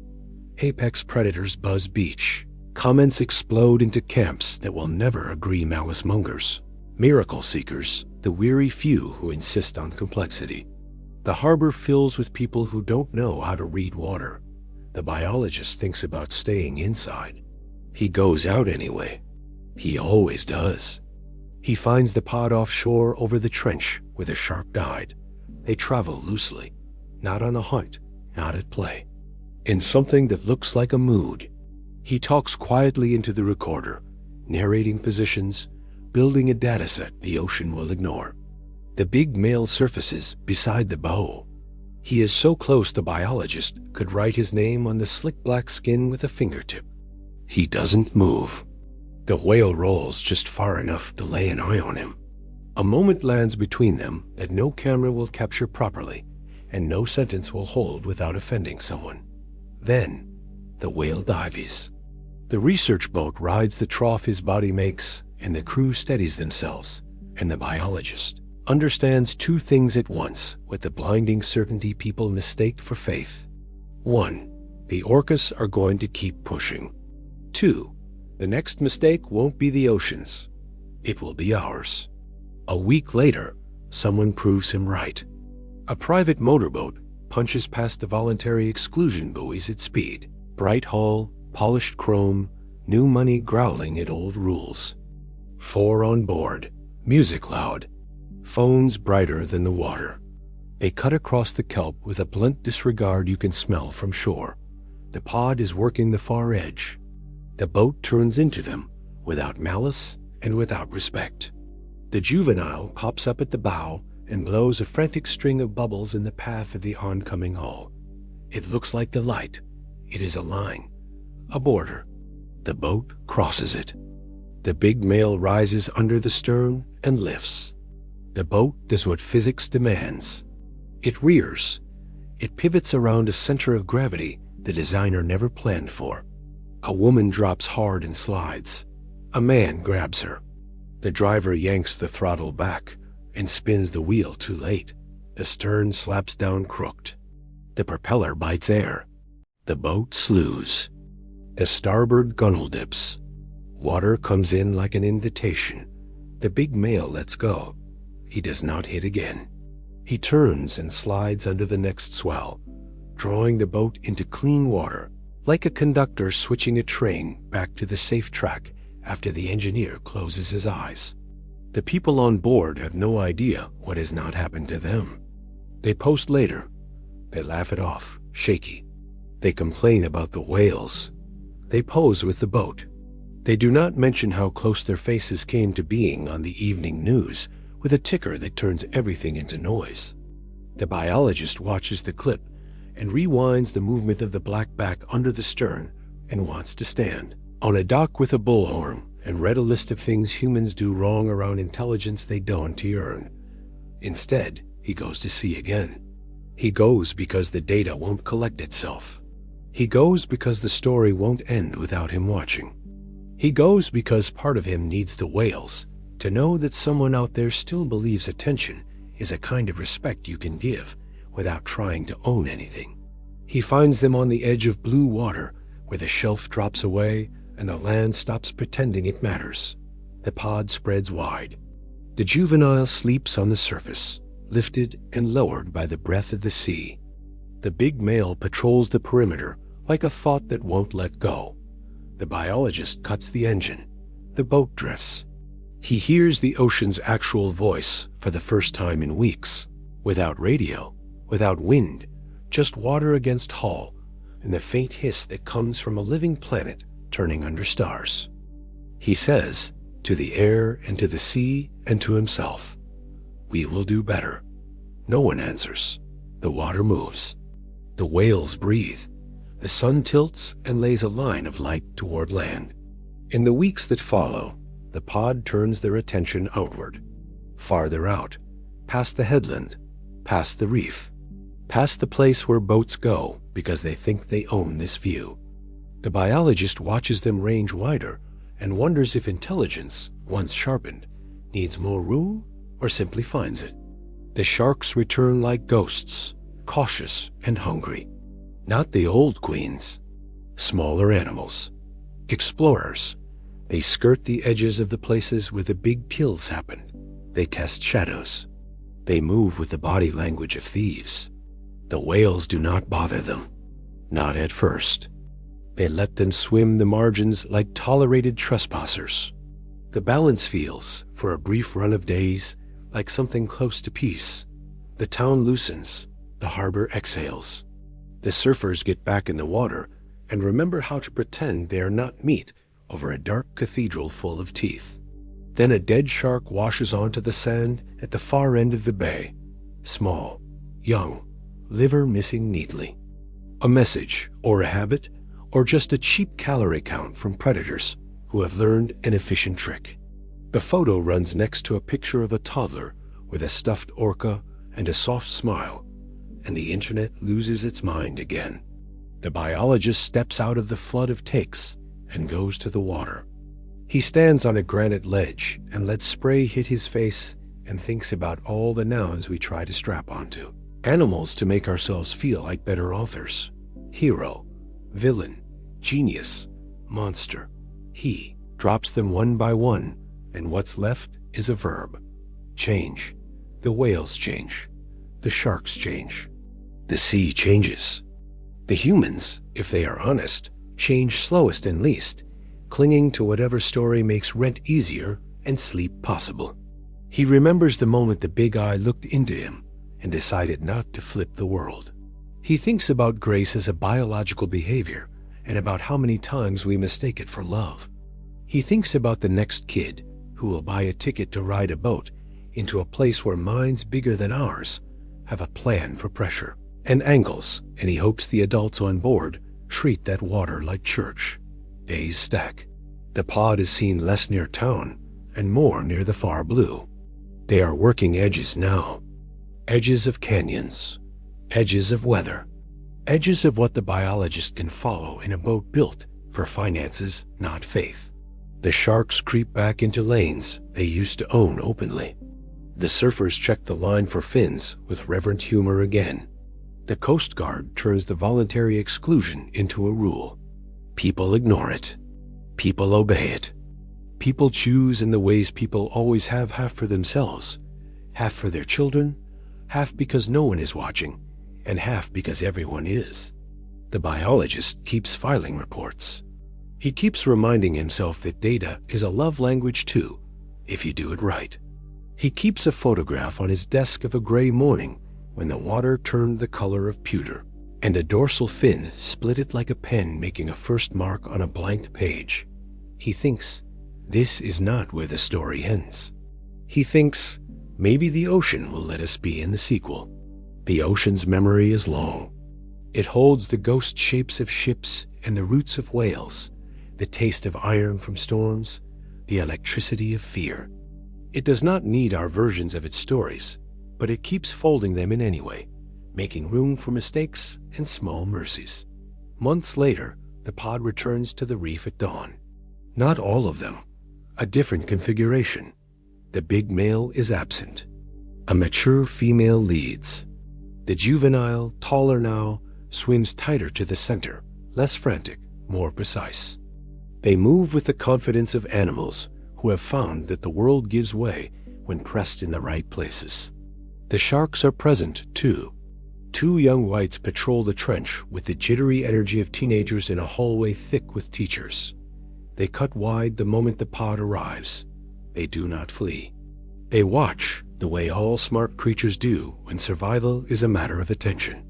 Apex predators buzz beach. Comments explode into camps that will never agree malice mongers. Miracle seekers, the weary few who insist on complexity. The harbor fills with people who don't know how to read water. The biologist thinks about staying inside. He goes out anyway. He always does. He finds the pod offshore over the trench where the shark died. They travel loosely, not on a hunt, not at play. In something that looks like a mood. He talks quietly into the recorder, narrating positions, building a dataset the ocean will ignore. The big male surfaces beside the bow. He is so close the biologist could write his name on the slick black skin with a fingertip. He doesn't move. The whale rolls just far enough to lay an eye on him. A moment lands between them that no camera will capture properly, and no sentence will hold without offending someone. Then, the whale dives. The research boat rides the trough his body makes, and the crew steadies themselves, and the biologist understands two things at once with the blinding certainty people mistake for faith. 1. The orcas are going to keep pushing. 2. The next mistake won't be the ocean's. It will be ours. A week later, someone proves him right. A private motorboat punches past the voluntary exclusion buoys at speed. Bright hull, polished chrome, New money growling at old rules. 4 on board, music loud, phones brighter than the water. They cut across the kelp with a blunt disregard you can smell from shore. The pod is working the far edge. The boat turns into them, without malice and without respect. The juvenile pops up at the bow and blows a frantic string of bubbles in the path of the oncoming hull. It looks like the light. It is a line, a border. The boat crosses it. The big male rises under the stern and lifts. The boat does what physics demands. It rears. It pivots around a center of gravity the designer never planned for. A woman drops hard and slides. A man grabs her. The driver yanks the throttle back and spins the wheel too late. The stern slaps down crooked. The propeller bites air. The boat slews. A starboard gunnel dips. Water comes in like an invitation. The big male lets go. He does not hit again. He turns and slides under the next swell, drawing the boat into clean water, like a conductor switching a train back to the safe track after the engineer closes his eyes. The people on board have no idea what has not happened to them. They post later. They laugh it off, shaky. They complain about the whales. They pose with the boat. They do not mention how close their faces came to being on the evening news with a ticker that turns everything into noise. The biologist watches the clip and rewinds the movement of the black back under the stern and wants to stand on a dock with a bullhorn and read a list of things humans do wrong around intelligence they don't earn. Instead, he goes to sea again. He goes because the data won't collect itself. He goes because the story won't end without him watching. He goes because part of him needs the whales to know that someone out there still believes attention is a kind of respect you can give without trying to own anything. He finds them on the edge of blue water where the shelf drops away and the land stops pretending it matters. The pod spreads wide. The juvenile sleeps on the surface, lifted and lowered by the breath of the sea. The big male patrols the perimeter like a thought that won't let go. The biologist cuts the engine. The boat drifts. He hears the ocean's actual voice for the first time in weeks, without radio, without wind, just water against hull, and the faint hiss that comes from a living planet turning under stars. He says, to the air and to the sea and to himself, "We will do better." No one answers. The water moves. The whales breathe. The sun tilts and lays a line of light toward land. In the weeks that follow, the pod turns their attention outward, farther out, past the headland, past the reef, past the place where boats go because they think they own this view. The biologist watches them range wider and wonders if intelligence, once sharpened, needs more room or simply finds it. The sharks return like ghosts, cautious and hungry. Not the old queens, smaller animals, explorers. They skirt the edges of the places where the big kills happen. They test shadows. They move with the body language of thieves. The whales do not bother them, not at first. They let them swim the margins like tolerated trespassers. The balance feels, for a brief run of days, like something close to peace. The town loosens. The harbor exhales. The surfers get back in the water and remember how to pretend they are not meat over a dark cathedral full of teeth. Then a dead shark washes onto the sand at the far end of the bay, small, young, liver missing neatly. A message, or a habit, or just a cheap calorie count from predators who have learned an efficient trick. The photo runs next to a picture of a toddler with a stuffed orca and a soft smile, and the internet loses its mind again. The biologist steps out of the flood of takes and goes to the water. He stands on a granite ledge and lets spray hit his face and thinks about all the nouns we try to strap onto. Animals to make ourselves feel like better authors. Hero, villain, genius, monster. He drops them one by one, and what's left is a verb. Change. The whales change. The sharks change. The sea changes. The humans, if they are honest, change slowest and least, clinging to whatever story makes rent easier and sleep possible. He remembers the moment the big eye looked into him and decided not to flip the world. He thinks about grace as a biological behavior and about how many times we mistake it for love. He thinks about the next kid who will buy a ticket to ride a boat into a place where minds bigger than ours have a plan for pressure and angles, and he hopes the adults on board treat that water like church. Days stack. The pod is seen less near town and more near the far blue. They are working edges now. Edges of canyons. Edges of weather. Edges of what the biologist can follow in a boat built for finances, not faith. The sharks creep back into lanes they used to own openly. The surfers check the line for fins with reverent humor again. The Coast Guard turns the voluntary exclusion into a rule. People ignore it. People obey it. People choose in the ways people always have, half for themselves, half for their children, half because no one is watching, and half because everyone is. The biologist keeps filing reports. He keeps reminding himself that data is a love language too, if you do it right. He keeps a photograph on his desk of a gray morning when the water turned the color of pewter, and a dorsal fin split it like a pen making a first mark on a blank page. He thinks, this is not where the story ends. He thinks, maybe the ocean will let us be in the sequel. The ocean's memory is long. It holds the ghost shapes of ships and the roots of whales, the taste of iron from storms, the electricity of fear. It does not need our versions of its stories, but it keeps folding them in anyway, making room for mistakes and small mercies. Months later, the pod returns to the reef at dawn. Not all of them. A different configuration. The big male is absent. A mature female leads. The juvenile, taller now, swims tighter to the center, less frantic, more precise. They move with the confidence of animals who have found that the world gives way when pressed in the right places. The sharks are present, too. Two young whites patrol the trench with the jittery energy of teenagers in a hallway thick with teachers. They cut wide the moment the pod arrives. They do not flee. They watch the way all smart creatures do when survival is a matter of attention.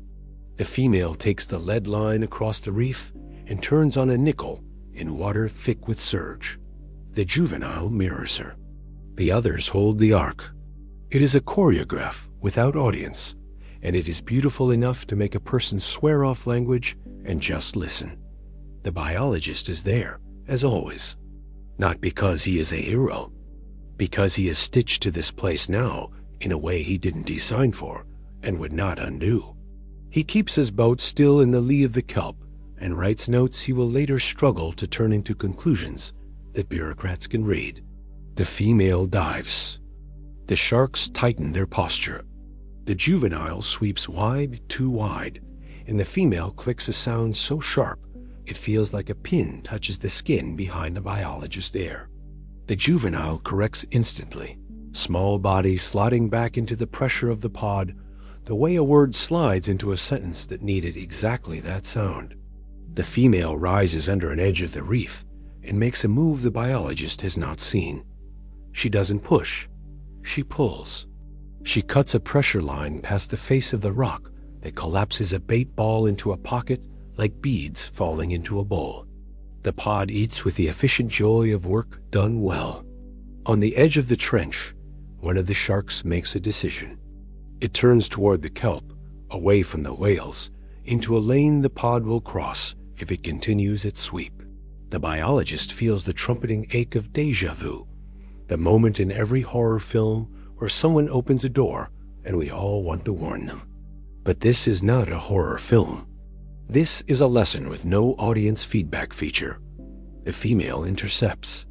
The female takes the lead line across the reef and turns on a nickel in water thick with surge. The juvenile mirrors her. The others hold the arc. It is a choreograph without audience, and it is beautiful enough to make a person swear off language and just listen. The biologist is there, as always. Not because he is a hero, because he is stitched to this place now in a way he didn't design for and would not undo. He keeps his boat still in the lee of the kelp and writes notes he will later struggle to turn into conclusions that bureaucrats can read. The female dives. The sharks tighten their posture. The juvenile sweeps wide, too wide, and the female clicks a sound so sharp it feels like a pin touches the skin behind the biologist's ear. The juvenile corrects instantly, small body sliding back into the pressure of the pod, the way a word slides into a sentence that needed exactly that sound. The female rises under an edge of the reef and makes a move the biologist has not seen. She doesn't push. She pulls. She cuts a pressure line past the face of the rock that collapses a bait ball into a pocket like beads falling into a bowl. The pod eats with the efficient joy of work done well. On the edge of the trench, one of the sharks makes a decision. It turns toward the kelp, away from the whales, into a lane the pod will cross if it continues its sweep. The biologist feels the trumpeting ache of déjà vu, the moment in every horror film where someone opens a door and we all want to warn them. But this is not a horror film. This is a lesson with no audience feedback feature. The female intercepts.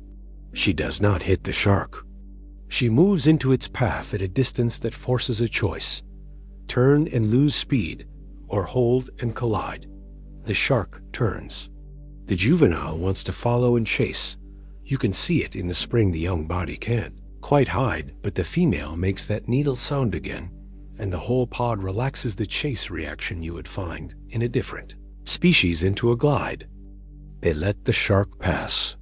She does not hit the shark. She moves into its path at a distance that forces a choice. Turn and lose speed, or hold and collide. The shark turns. The juvenile wants to follow and chase. You can see it in the spring the young body can't quite hide, but the female makes that needle sound again, and the whole pod relaxes the chase reaction you would find in a different species into a glide. They let the shark pass.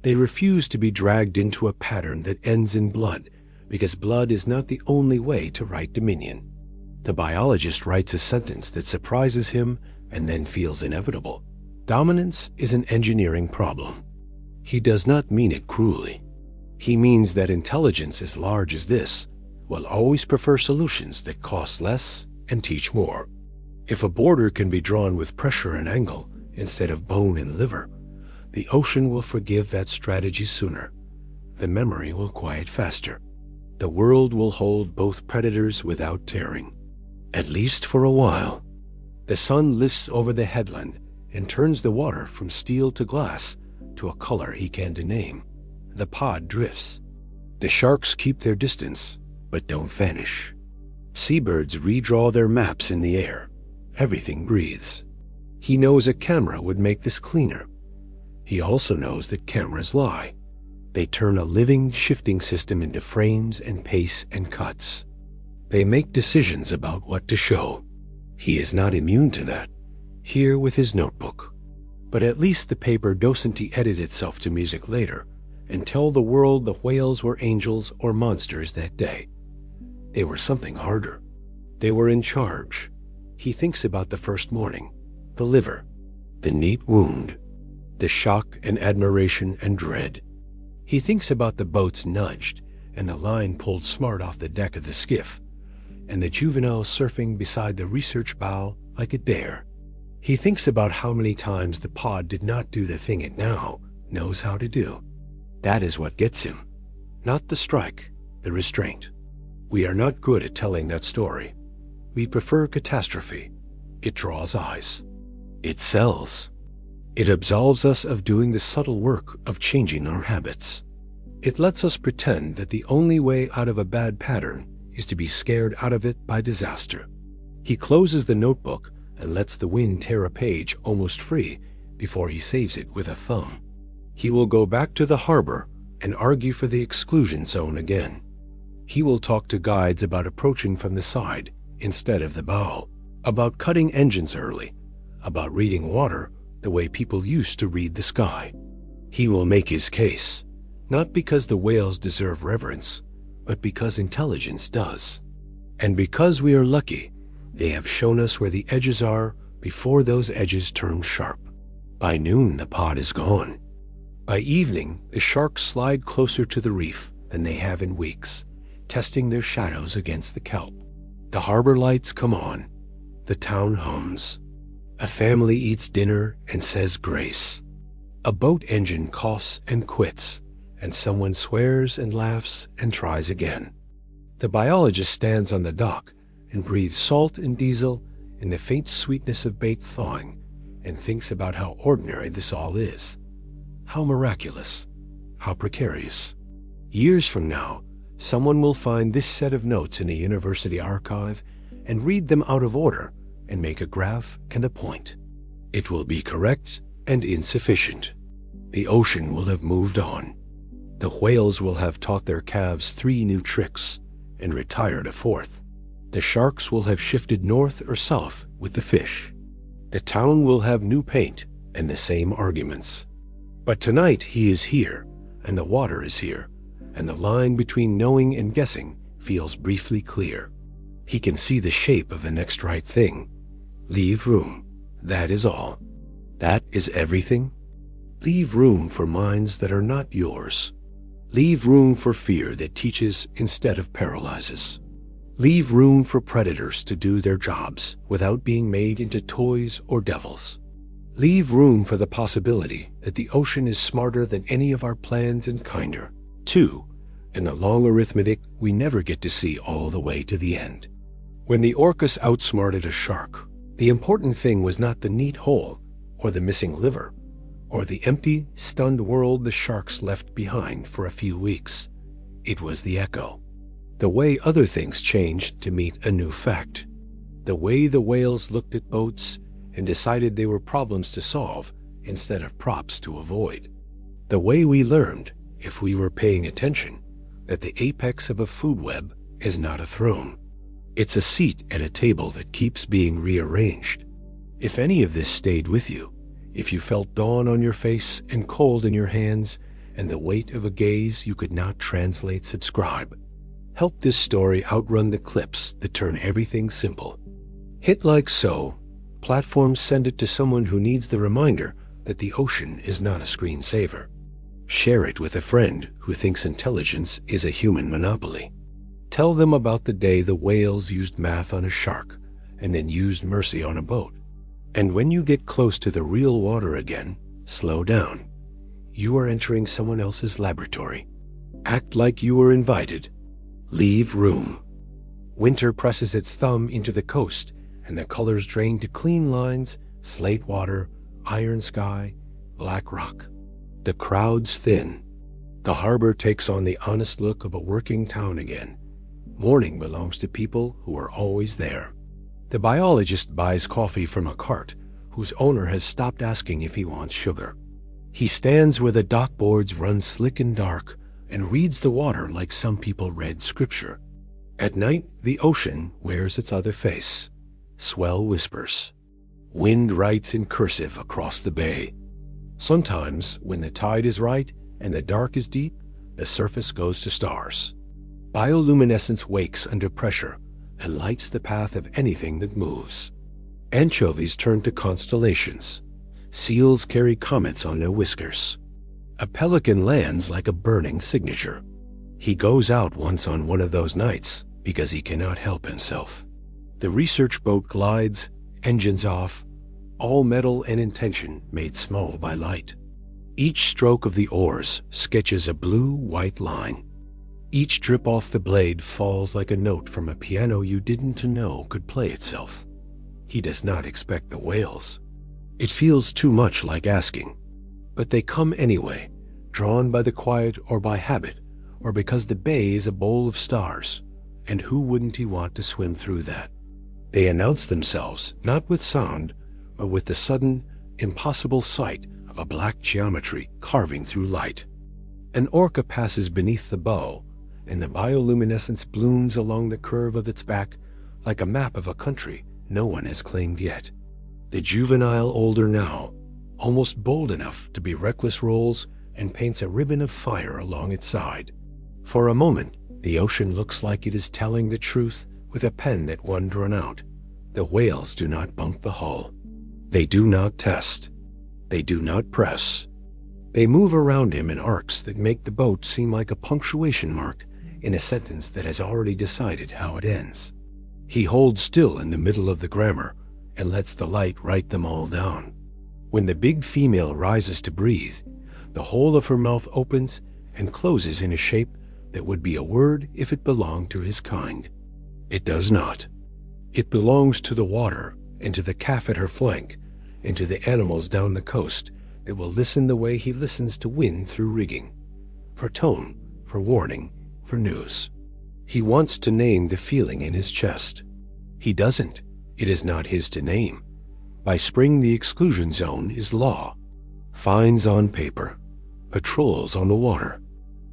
They refuse to be dragged into a pattern that ends in blood, because blood is not the only way to write dominion. The biologist writes a sentence that surprises him and then feels inevitable. Dominance is an engineering problem. He does not mean it cruelly. He means that intelligence as large as this will always prefer solutions that cost less and teach more. If a border can be drawn with pressure and angle instead of bone and liver, the ocean will forgive that strategy sooner. The memory will quiet faster. The world will hold both predators without tearing, at least for a while. The sun lifts over the headland and turns the water from steel to glass to a color he can't name. The pod drifts. The sharks keep their distance, but don't vanish. Seabirds redraw their maps in the air. Everything breathes. He knows a camera would make this cleaner. He also knows that cameras lie. They turn a living, shifting system into frames and pace and cuts. They make decisions about what to show. He is not immune to that, here with his notebook. But at least the paper doesn't edit itself to music later and tell the world the whales were angels or monsters that day. They were something harder. They were in charge. He thinks about the first morning, the liver, the neat wound, the shock and admiration and dread. He thinks about the boats nudged and the line pulled smart off the deck of the skiff, and the juveniles surfing beside the research bow like a dare. He thinks about how many times the pod did not do the thing it now knows how to do. That is what gets him, not the strike, the restraint. We are not good at telling that story. We prefer catastrophe. It draws eyes. It sells. It absolves us of doing the subtle work of changing our habits. It lets us pretend that the only way out of a bad pattern is to be scared out of it by disaster. He closes the notebook and lets the wind tear a page almost free before he saves it with a thumb. He will go back to the harbor and argue for the exclusion zone again. He will talk to guides about approaching from the side instead of the bow, about cutting engines early, about reading water the way people used to read the sky. He will make his case, not because the whales deserve reverence, but because intelligence does. And because we are lucky, they have shown us where the edges are before those edges turn sharp. By noon, the pod is gone. By evening, the sharks slide closer to the reef than they have in weeks, testing their shadows against the kelp. The harbor lights come on. The town hums. A family eats dinner and says grace. A boat engine coughs and quits, and someone swears and laughs and tries again. The biologist stands on the dock and breathes salt and diesel and the faint sweetness of bait thawing, and thinks about how ordinary this all is. How miraculous. How precarious. Years from now, someone will find this set of notes in a university archive and read them out of order and make a graph and a point. It will be correct and insufficient. The ocean will have moved on. The whales will have taught their calves 3 new tricks and retired a 4th. The sharks will have shifted north or south with the fish. The town will have new paint and the same arguments. But tonight he is here, and the water is here, and the line between knowing and guessing feels briefly clear. He can see the shape of the next right thing. Leave room. That is all. That is everything. Leave room for minds that are not yours. Leave room for fear that teaches instead of paralyzes. Leave room for predators to do their jobs without being made into toys or devils. Leave room for the possibility that the ocean is smarter than any of our plans and kinder. 2. In the long arithmetic, we never get to see all the way to the end. When the Orcas outsmarted a shark, the important thing was not the neat hole, or the missing liver, or the empty, stunned world the sharks left behind for a few weeks. It was the echo. The way other things changed to meet a new fact. The way the whales looked at boats and decided they were problems to solve instead of props to avoid. The way we learned, if we were paying attention, that the apex of a food web is not a throne. It's a seat at a table that keeps being rearranged. If any of this stayed with you, if you felt dawn on your face and cold in your hands, and the weight of a gaze you could not translate. Subscribe. Help this story outrun the clips that turn everything simple. Hit like so. Platforms send it to someone who needs the reminder that the ocean is not a screensaver. Share it with a friend who thinks intelligence is a human monopoly. Tell them about the day the whales used math on a shark and then used mercy on a boat. And when you get close to the real water again, slow down. You are entering someone else's laboratory. Act like you were invited. Leave room. Winter presses its thumb into the coast, and the colors drain to clean lines, slate water, iron sky, black rock. The crowds thin. The harbor takes on the honest look of a working town again. Morning belongs to people who are always there. The biologist buys coffee from a cart whose owner has stopped asking if he wants sugar. He stands where the dock boards run slick and dark and reads the water like some people read scripture. At night, the ocean wears its other face. Swell whispers. Wind writes in cursive across the bay. Sometimes, when the tide is right and the dark is deep, the surface goes to stars. Bioluminescence wakes under pressure and lights the path of anything that moves. Anchovies turn to constellations. Seals carry comets on their whiskers. A pelican lands like a burning signature. He goes out once on one of those nights because he cannot help himself. The research boat glides, engines off, all metal and intention made small by light. Each stroke of the oars sketches a blue-white line. Each drip off the blade falls like a note from a piano you didn't know could play itself. He does not expect the whales. It feels too much like asking. But they come anyway, drawn by the quiet or by habit, or because the bay is a bowl of stars, and who wouldn't he want to swim through that? They announce themselves, not with sound, but with the sudden, impossible sight of a black geometry carving through light. An orca passes beneath the bow, and the bioluminescence blooms along the curve of its back like a map of a country no one has claimed yet. The juvenile older now, almost bold enough to be reckless, rolls and paints a ribbon of fire along its side. For a moment, the ocean looks like it is telling the truth with a pen that one drawn out. The whales do not bump the hull. They do not test. They do not press. They move around him in arcs that make the boat seem like a punctuation mark in a sentence that has already decided how it ends. He holds still in the middle of the grammar and lets the light write them all down. When the big female rises to breathe, the whole of her mouth opens and closes in a shape that would be a word if it belonged to his kind. It does not. It belongs to the water and to the calf at her flank and to the animals down the coast that will listen the way he listens to wind through rigging. For tone, for warning, for news. He wants to name the feeling in his chest. He doesn't. It is not his to name. By spring, the exclusion zone is law. Fines on paper. Patrols on the water.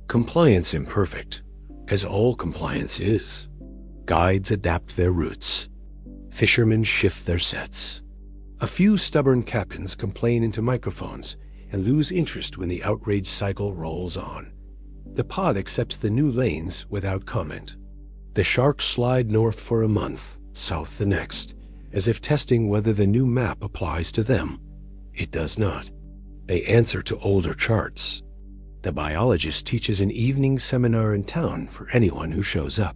Compliance imperfect, as all compliance is. Guides adapt their routes. Fishermen shift their sets. A few stubborn captains complain into microphones and lose interest when the outrage cycle rolls on. The pod accepts the new lanes without comment. The sharks slide north for a month, south the next, as if testing whether the new map applies to them. It does not. They answer to older charts. The biologist teaches an evening seminar in town for anyone who shows up.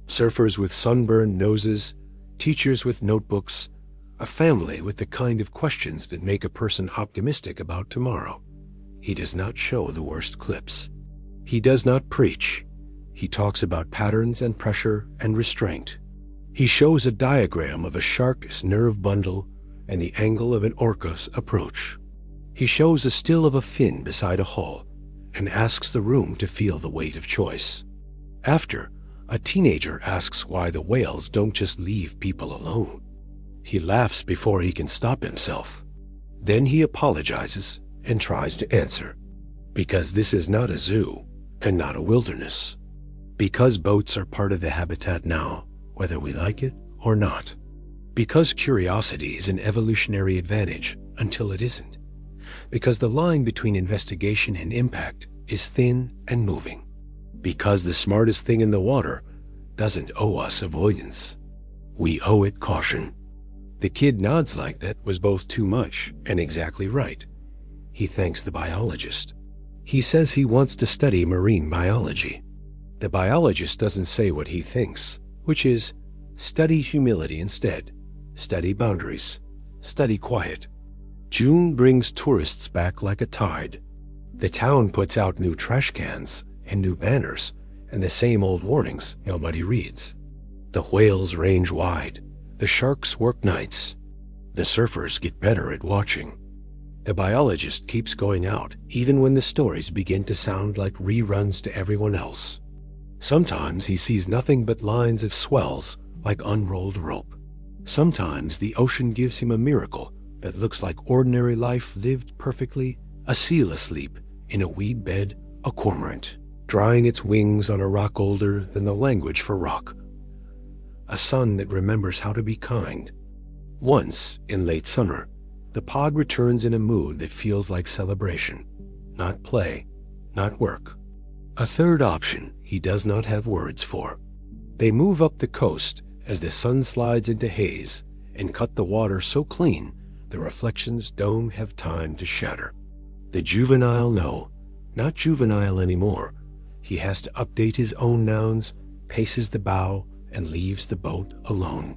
Surfers with sunburned noses, teachers with notebooks, a family with the kind of questions that make a person optimistic about tomorrow. He does not show the worst clips. He does not preach. He talks about patterns and pressure and restraint. He shows a diagram of a shark's nerve bundle and the angle of an orca's approach. He shows a still of a fin beside a hull and asks the room to feel the weight of choice. After, a teenager asks why the whales don't just leave people alone. He laughs before he can stop himself. Then he apologizes and tries to answer. Because this is not a zoo and not a wilderness. Because boats are part of the habitat now, whether we like it or not. Because curiosity is an evolutionary advantage until it isn't. Because the line between investigation and impact is thin and moving. Because the smartest thing in the water doesn't owe us avoidance. We owe it caution. The kid nods like that was both too much and exactly right. He thanks the biologist. He says he wants to study marine biology. The biologist doesn't say what he thinks, which is, study humility instead, study boundaries, study quiet. June brings tourists back like a tide. The town puts out new trash cans and new banners and the same old warnings nobody reads. The whales range wide. The sharks work nights. The surfers get better at watching. The biologist keeps going out even when the stories begin to sound like reruns to everyone else. Sometimes he sees nothing but lines of swells like unrolled rope. Sometimes the ocean gives him a miracle that looks like ordinary life lived perfectly, a seal asleep in a weed bed, a cormorant, drying its wings on a rock older than the language for rock. A sun that remembers how to be kind. Once, in late summer, the pod returns in a mood that feels like celebration, not play, not work. A third option he does not have words for. They move up the coast as the sun slides into haze and cut the water so clean the reflections don't have time to shatter. The juvenile no, not juvenile anymore. He has to update his own nouns, paces the bow, and leaves the boat alone.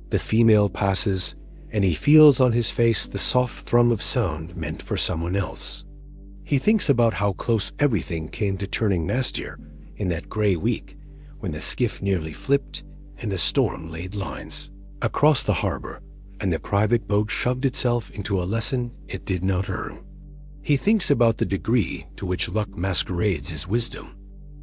The female passes, and he feels on his face the soft thrum of sound meant for someone else. He thinks about how close everything came to turning nastier in that gray week when the skiff nearly flipped and the storm laid lines across the harbor, and the private boat shoved itself into a lesson it did not earn. He thinks about the degree to which luck masquerades as wisdom.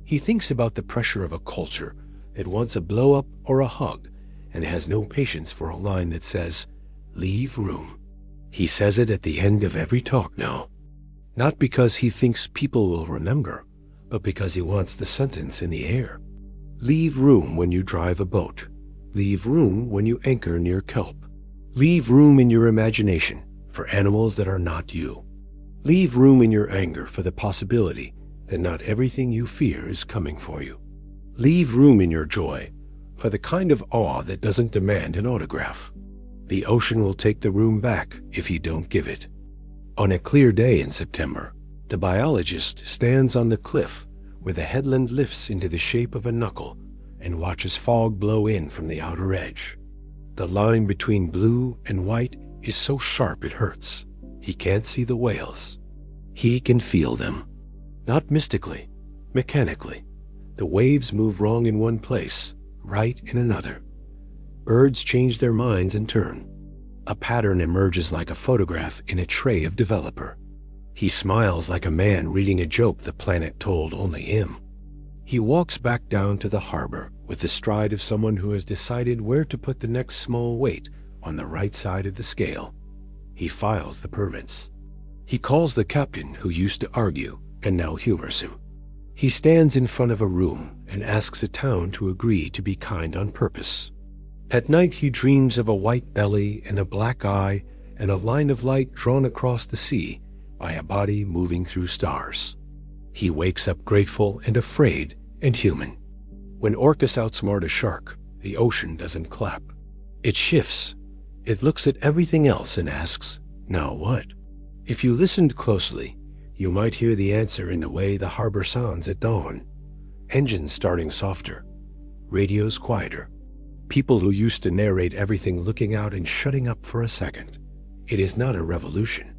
He thinks about the pressure of a culture that wants a blow-up or a hug and has no patience for a line that says, "Leave room." He says it at the end of every talk now, not because he thinks people will remember, but because he wants the sentence in the air. Leave room when you drive a boat. Leave room when you anchor near kelp. Leave room in your imagination for animals that are not you. Leave room in your anger for the possibility that not everything you fear is coming for you. Leave room in your joy for the kind of awe that doesn't demand an autograph. The ocean will take the room back if you don't give it. On a clear day in September, the biologist stands on the cliff where the headland lifts into the shape of a knuckle and watches fog blow in from the outer edge. The line between blue and white is so sharp it hurts. He can't see the whales. He can feel them. Not mystically, mechanically. The waves move wrong in one place, right in another. Birds change their minds and turn. A pattern emerges like a photograph in a tray of developer. He smiles like a man reading a joke the planet told only him. He walks back down to the harbor with the stride of someone who has decided where to put the next small weight on the right side of the scale. He files the permits. He calls the captain who used to argue and now humors him. He stands in front of a room and asks a town to agree to be kind on purpose. At night he dreams of a white belly and a black eye and a line of light drawn across the sea by a body moving through stars. He wakes up grateful and afraid and human. When orcas outsmart a shark, the ocean doesn't clap. It shifts. It looks at everything else and asks, "Now what?" If you listened closely, you might hear the answer in the way the harbor sounds at dawn. Engines starting softer, radios quieter. People who used to narrate everything looking out and shutting up for a second. It is not a revolution.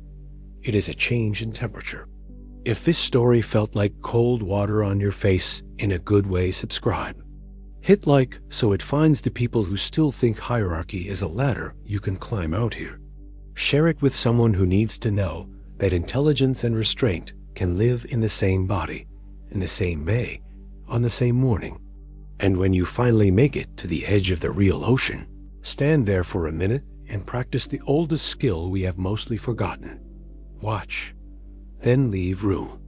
It is a change in temperature. If this story felt like cold water on your face, in a good way, subscribe. Hit like so it finds the people who still think hierarchy is a ladder you can climb out here. Share it with someone who needs to know that intelligence and restraint can live in the same body, in the same bay, on the same morning. And when you finally make it to the edge of the real ocean, stand there for a minute and practice the oldest skill we have mostly forgotten. Watch, then leave room.